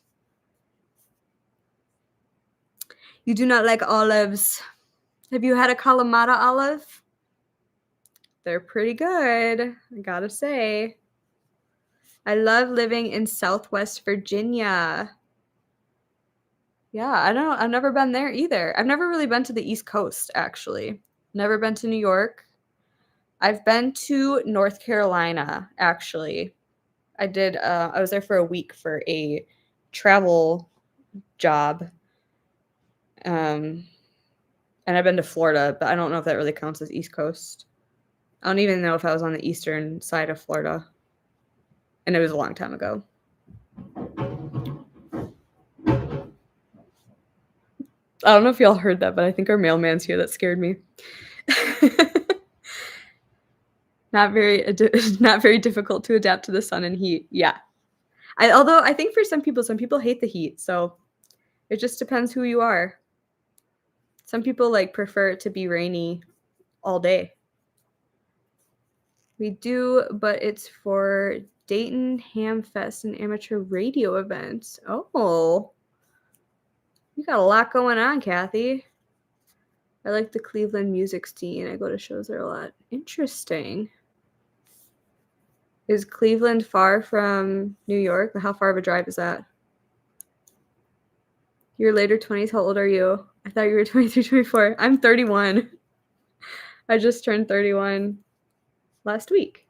You do not like olives. Have you had a Kalamata olive? They're pretty good, I gotta say. I love living in Southwest Virginia. Yeah, I've never been there either. I've never really been to the East Coast, actually. Never been to New York. I've been to North Carolina, actually. I was there for a week for a travel job. Um, and I've been to Florida, but I don't know if that really counts as East Coast. I don't even know if I was on the eastern side of Florida. And it was a long time ago. I don't know if y'all heard that, but I think our mailman's here. That scared me. Not very not very difficult to adapt to the sun and heat. Yeah. Although I think for some people hate the heat, so it just depends who you are. Some people like prefer it to be rainy all day. We do, but it's for Dayton Ham Fest and amateur radio events. Oh, you got a lot going on, Kathy. I like the Cleveland music scene. I go to shows there a lot. Interesting. Is Cleveland far from New York? How far of a drive is that? Your later 20s, how old are you? I thought you were 23, 24. I'm 31. I just turned 31 last week.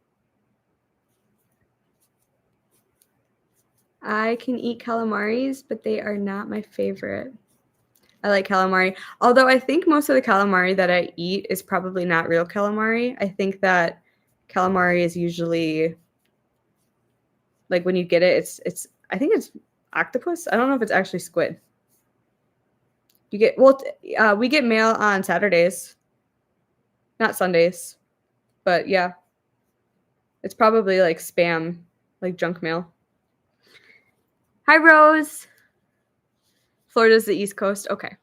I can eat calamaris, but they are not my favorite. I like calamari. Although I think most of the calamari that I eat is probably not real calamari. I think that calamari is usually like when you get it, it's I think it's octopus. I don't know if it's actually squid. We get mail on Saturdays, not Sundays. But yeah, it's probably like spam, like junk mail. Hi, Rose. Florida's the East Coast. Okay.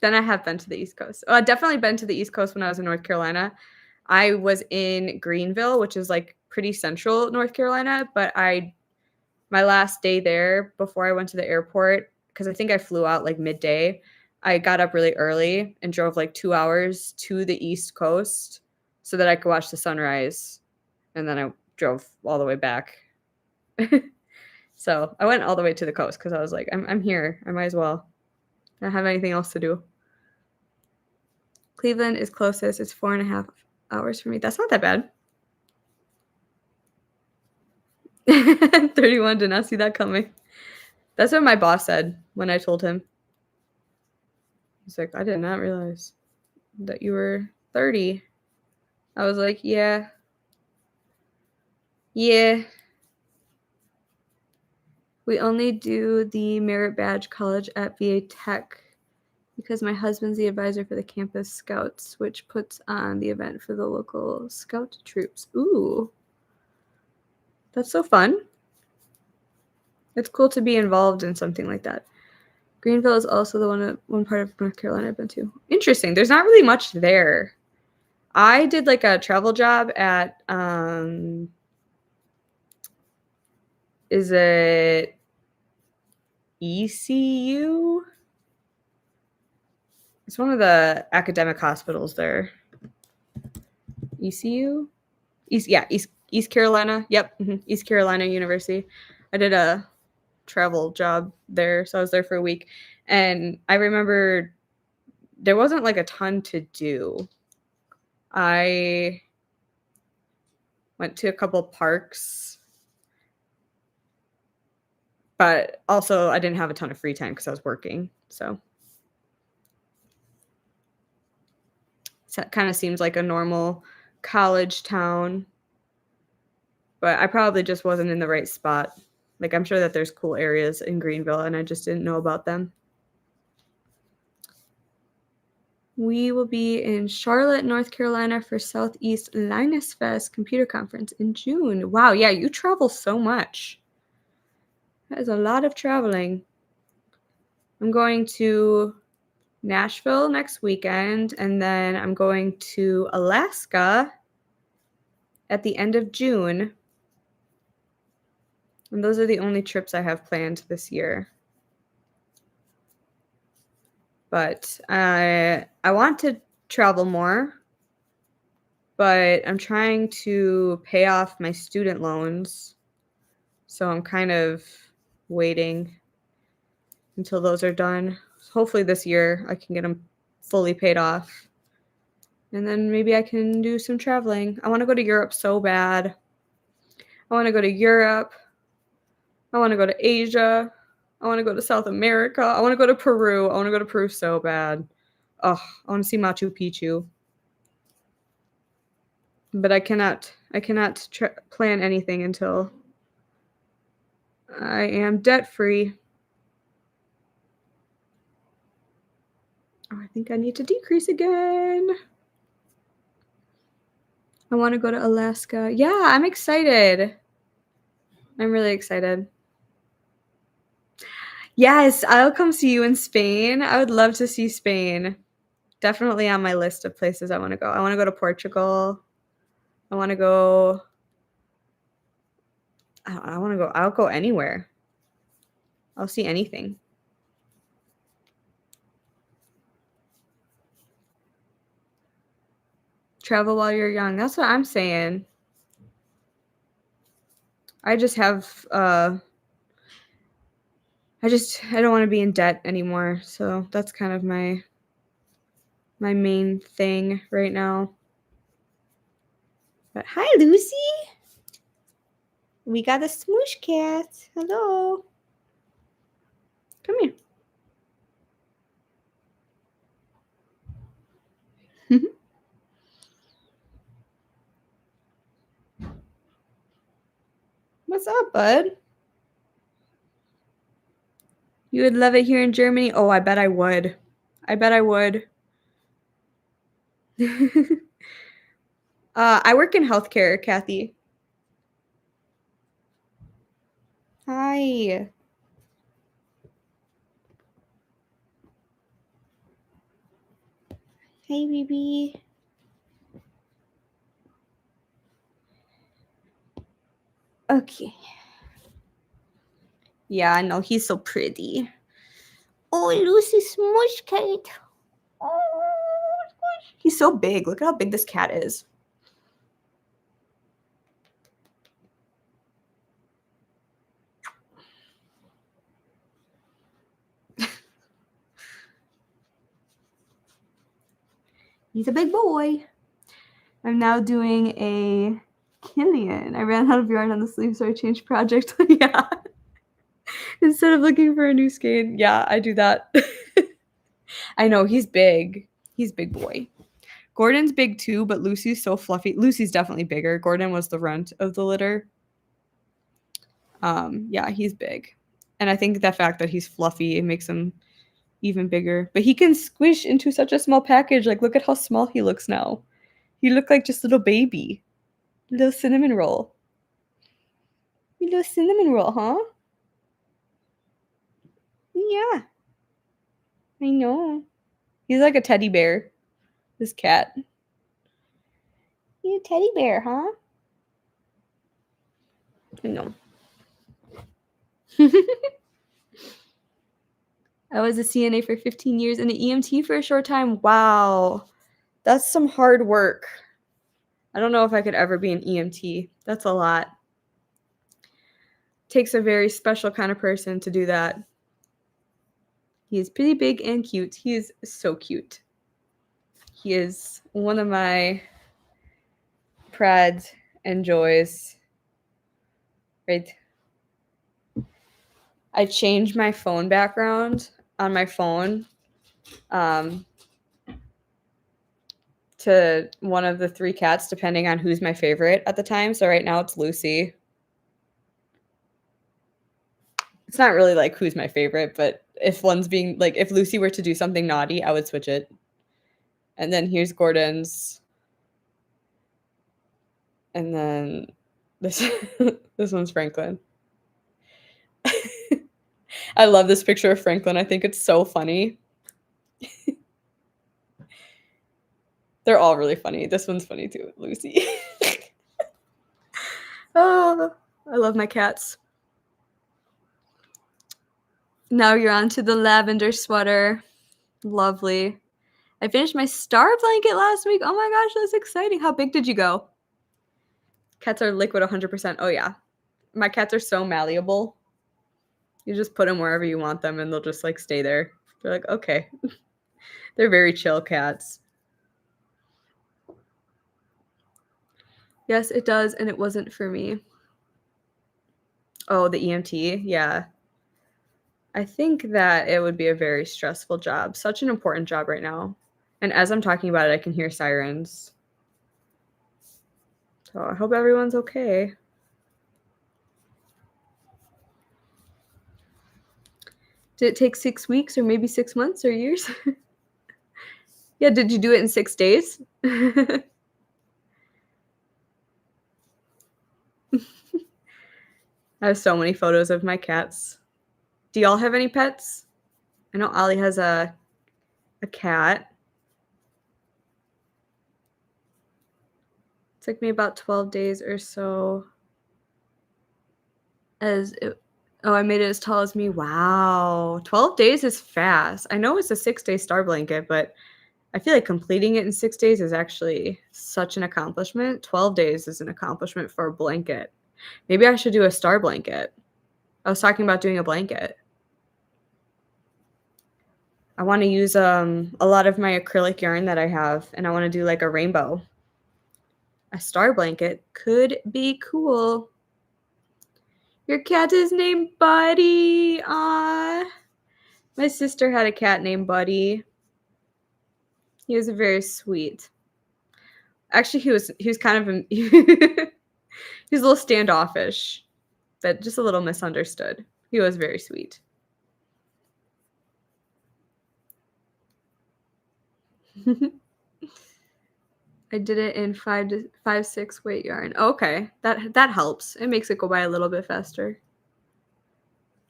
Then I have been to the East Coast. I've definitely been to the East Coast when I was in North Carolina. I was in Greenville, which is like pretty central North Carolina, but my last day there before I went to the airport, because I think I flew out like midday, I got up really early and drove like 2 hours to the East Coast so that I could watch the sunrise. And then I drove all the way back. So I went all the way to the coast because I was like, I'm here. I might as well. I don't have anything else to do. Cleveland is closest. It's 4.5 hours for me. That's not that bad. 31, did not see that coming. That's what my boss said when I told him. He's like, I did not realize that you were 30. I was like, yeah. Yeah. We only do the merit badge college at VA Tech because my husband's the advisor for the campus scouts, which puts on the event for the local scout troops. Ooh. That's so fun. It's cool to be involved in something like that. Greenville is also the one part of North Carolina I've been to. Interesting. There's not really much there. I did like a travel job at is it ECU? It's one of the academic hospitals there. ECU? East Carolina. Yep. East Carolina University. I did a travel job there, so I was there for a week. And I remember there wasn't like a ton to do. I went to a couple parks, but also I didn't have a ton of free time because I was working. So it kind of seems like a normal college town, but I probably just wasn't in the right spot. Like I'm sure that there's cool areas in Greenville and I just didn't know about them. We will be in Charlotte, North Carolina for Southeast Linus Fest Computer Conference in June. Wow, yeah, you travel so much. That is a lot of traveling. I'm going to Nashville next weekend, and then I'm going to Alaska at the end of June. And those are the only trips I have planned this year. But I want to travel more, but I'm trying to pay off my student loans. So I'm kind of waiting until those are done. Hopefully this year I can get them fully paid off. And then maybe I can do some traveling. I want to go to Europe so bad. I want to go to Europe. I want to go to Asia. I want to go to South America. I want to go to Peru. I want to go to Peru so bad. Oh, I want to see Machu Picchu. But I cannot plan anything until I am debt free. Oh, I think I need to decrease again. I want to go to Alaska. Yeah, I'm excited. I'm really excited. Yes, I'll come see you in Spain. I would love to see Spain. Definitely on my list of places I want to go. I want to go to Portugal. I want to go. I want to go. I'll go anywhere. I'll see anything. Travel while you're young. That's what I'm saying. I just have. I don't want to be in debt anymore. So that's kind of my main thing right now. But hi, Lucy. We got a smoosh cat. Hello. Come here. What's up, bud? You would love it here in Germany? Oh, I bet I would. I bet I would. I work in healthcare, Kathy. Hi. Hey, baby. Okay. Yeah, I know. He's so pretty. Oh, Lucy Smush Kate. Oh, he's so big. Look at how big this cat is. He's a big boy. I'm now doing a Killian. I ran out of yarn on the sleeve, so I changed project. Yeah. Instead of looking for a new skein. Yeah, I do that. I know, he's big. He's big boy. Gordon's big too, but Lucy's so fluffy. Lucy's definitely bigger. Gordon was the runt of the litter. Yeah, he's big. And I think the fact that he's fluffy, it makes him even bigger. But he can squish into such a small package. Like, look at how small he looks now. He looked like just a little baby. Little cinnamon roll. Little cinnamon roll, huh? Yeah. I know. He's like a teddy bear. This cat. You a teddy bear, huh? I know. I was a CNA for 15 years and an EMT for a short time. Wow. That's some hard work. I don't know if I could ever be an EMT. That's a lot. Takes a very special kind of person to do that. He is pretty big and cute. He is so cute. He is one of my pride and joys. Right. I changed my phone background on my phone to one of the three cats, depending on who's my favorite at the time. So right now it's Lucy. It's not really like who's my favorite, but if one's being like, if Lucy were to do something naughty, I would switch it. And then here's Gordon's. And then this this one's Franklin. I love this picture of Franklin. I think it's so funny. They're all really funny. This one's funny too, Lucy. Oh, I love my cats. Now you're on to the lavender sweater. Lovely. I finished my star blanket last week. Oh my gosh, that's exciting. How big did you go? Cats are liquid 100%. Oh yeah. My cats are so malleable. You just put them wherever you want them and they'll just like stay there. They're like, okay. They're very chill cats. Yes, it does, and it wasn't for me. Oh, the EMT? Yeah. I think that it would be a very stressful job. Such an important job right now. And as I'm talking about it, I can hear sirens. So I hope everyone's okay. Did it take 6 weeks or maybe 6 months or years? Yeah, did you do it in 6 days? I have so many photos of my cats. Do y'all have any pets? I know Ollie has a cat. It took me about 12 days or so. I made it as tall as me. Wow. 12 days is fast. I know it's a 6-day star blanket, but I feel like completing it in 6 days is actually such an accomplishment. 12 days is an accomplishment for a blanket. Maybe I should do a star blanket. I was talking about doing a blanket. I want to use a lot of my acrylic yarn that I have, and I want to do like a rainbow. A star blanket could be cool. Your cat is named Buddy. Aww. My sister had a cat named Buddy. He was very sweet. Actually, he was kind of he was a little standoffish, but just a little misunderstood. He was very sweet. I did it in 5 to 6 weight yarn. Okay, that helps. It makes it go by a little bit faster.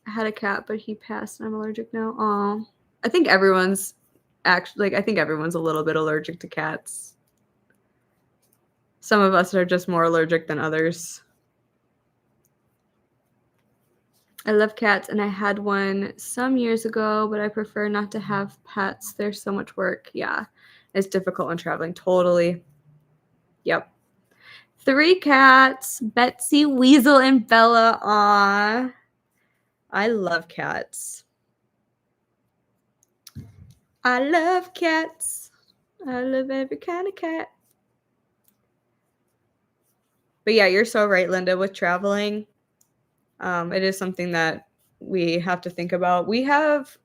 I had a cat, but he passed, and I'm allergic now. Oh, I think everyone's actually I think everyone's a little bit allergic to cats. Some of us are just more allergic than others. I love cats, and I had one some years ago, but I prefer not to have pets. There's so much work. Yeah, it's difficult when traveling. Totally. Yep. 3 cats, Betsy, Weasel, and Bella. Aw. I love cats. I love cats. I love every kind of cat. But yeah, you're so right, Linda, with traveling. It is something that we have to think about. We have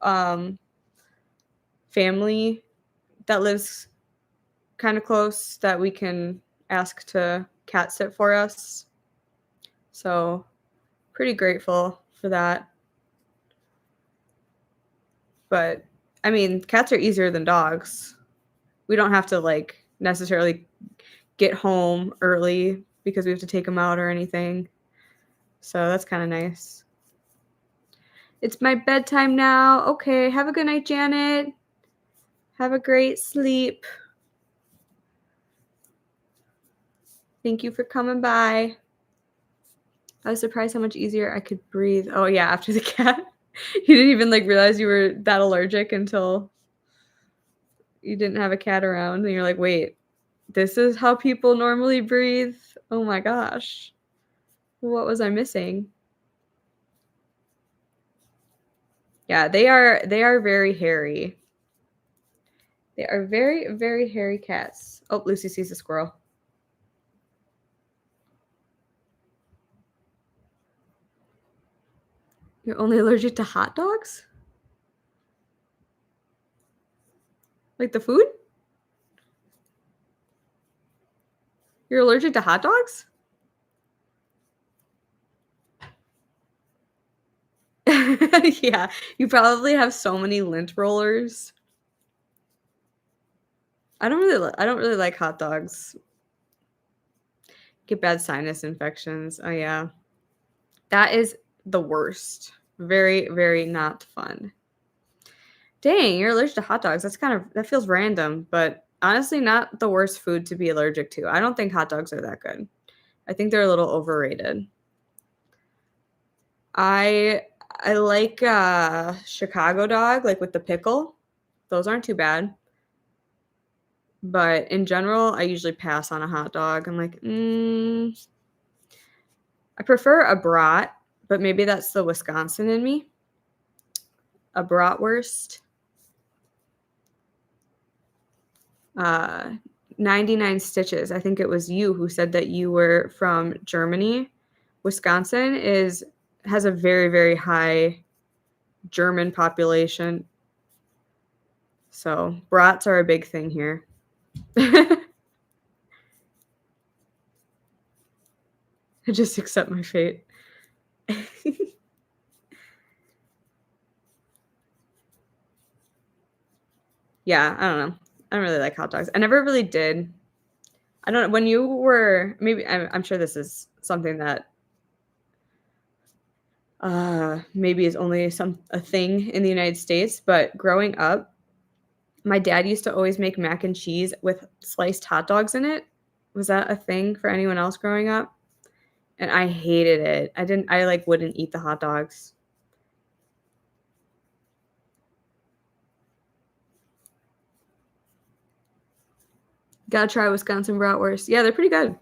family that lives kind of close that we can ask to cat sit for us. So pretty grateful for that. But I mean, cats are easier than dogs. We don't have to like necessarily get home early because we have to take them out or anything. So that's kind of nice. It's my bedtime now. Okay, have a good night, Janet. Have a great sleep. Thank you for coming by. I was surprised how much easier I could breathe. Oh yeah, after the cat. You didn't even like realize you were that allergic until you didn't have a cat around and you're like, "Wait, this is how people normally breathe?" Oh my gosh. What was I missing? Yeah, they are very hairy. They are very, very hairy cats. Oh, Lucy sees a squirrel. You're only allergic to hot dogs? Like the food? You're allergic to hot dogs? Yeah, you probably have so many lint rollers. I don't really like hot dogs. Get bad sinus infections. Oh yeah. That is the worst. Very, very not fun. Dang, you're allergic to hot dogs. That feels random, but honestly not the worst food to be allergic to. I don't think hot dogs are that good. I think they're a little overrated. I I like Chicago dog, like with the pickle. Those aren't too bad. But in general, I usually pass on a hot dog. I'm like, I prefer a brat, but maybe that's the Wisconsin in me. A bratwurst. 99 Stitches. I think it was you who said that you were from Germany. Wisconsin has a very, very high German population. So brats are a big thing here. I just accept my fate. Yeah, I don't know. I don't really like hot dogs. I never really did. I don't know. When you were, maybe, I'm sure this is something that maybe is only a thing in the United States, but growing up, my dad used to always make mac and cheese with sliced hot dogs in it. Was that a thing for anyone else growing up? And I hated it. I like wouldn't eat the hot dogs. Gotta try Wisconsin bratwurst. Yeah, they're pretty good.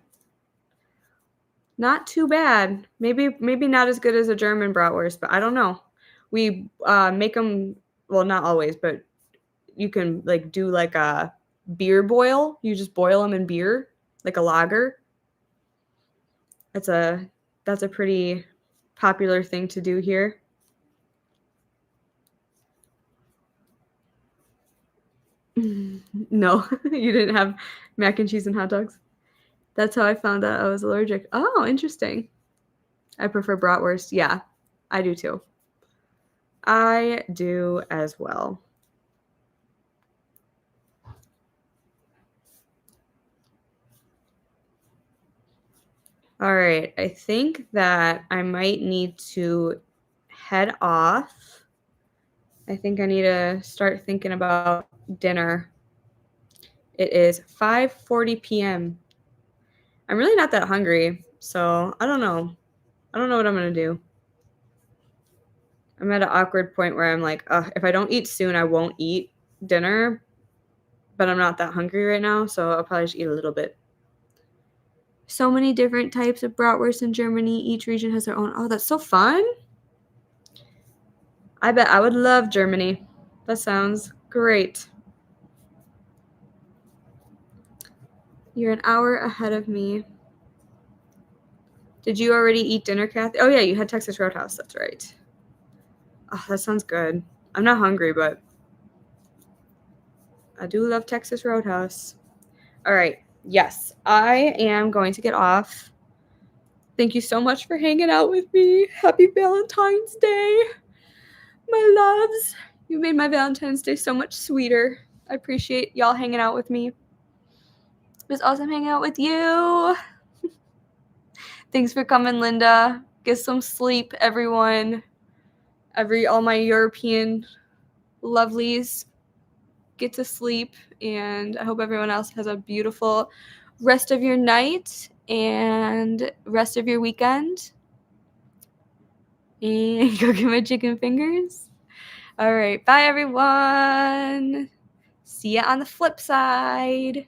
Not too bad. Maybe not as good as a German bratwurst, but I don't know. We make them, well, not always, but you can like do like a beer boil. You just boil them in beer, like a lager. That's a pretty popular thing to do here. No, you didn't have mac and cheese and hot dogs. That's how I found out I was allergic. Oh, interesting. I prefer bratwurst. Yeah, I do too. I do as well. All right, I think that I might need to head off. I think I need to start thinking about dinner. It is 5:40 p.m. I'm really not that hungry, so I don't know. I don't know what I'm going to do. I'm at an awkward point where I'm like, if I don't eat soon, I won't eat dinner, but I'm not that hungry right now, so I'll probably just eat a little bit. So many different types of bratwurst in Germany. Each region has their own. Oh, that's so fun. I bet I would love Germany. That sounds great. You're an hour ahead of me. Did you already eat dinner, Kathy? Oh, yeah, you had Texas Roadhouse. That's right. Oh, that sounds good. I'm not hungry, but I do love Texas Roadhouse. All right. Yes, I am going to get off. Thank you so much for hanging out with me. Happy Valentine's Day. My loves. You made my Valentine's Day so much sweeter. I appreciate y'all hanging out with me. It was awesome hanging out with you. Thanks for coming, Linda. Get some sleep, everyone. All my European lovelies, get to sleep, and I hope everyone else has a beautiful rest of your night and rest of your weekend. And go get my chicken fingers. All right, bye everyone. See ya on the flip side.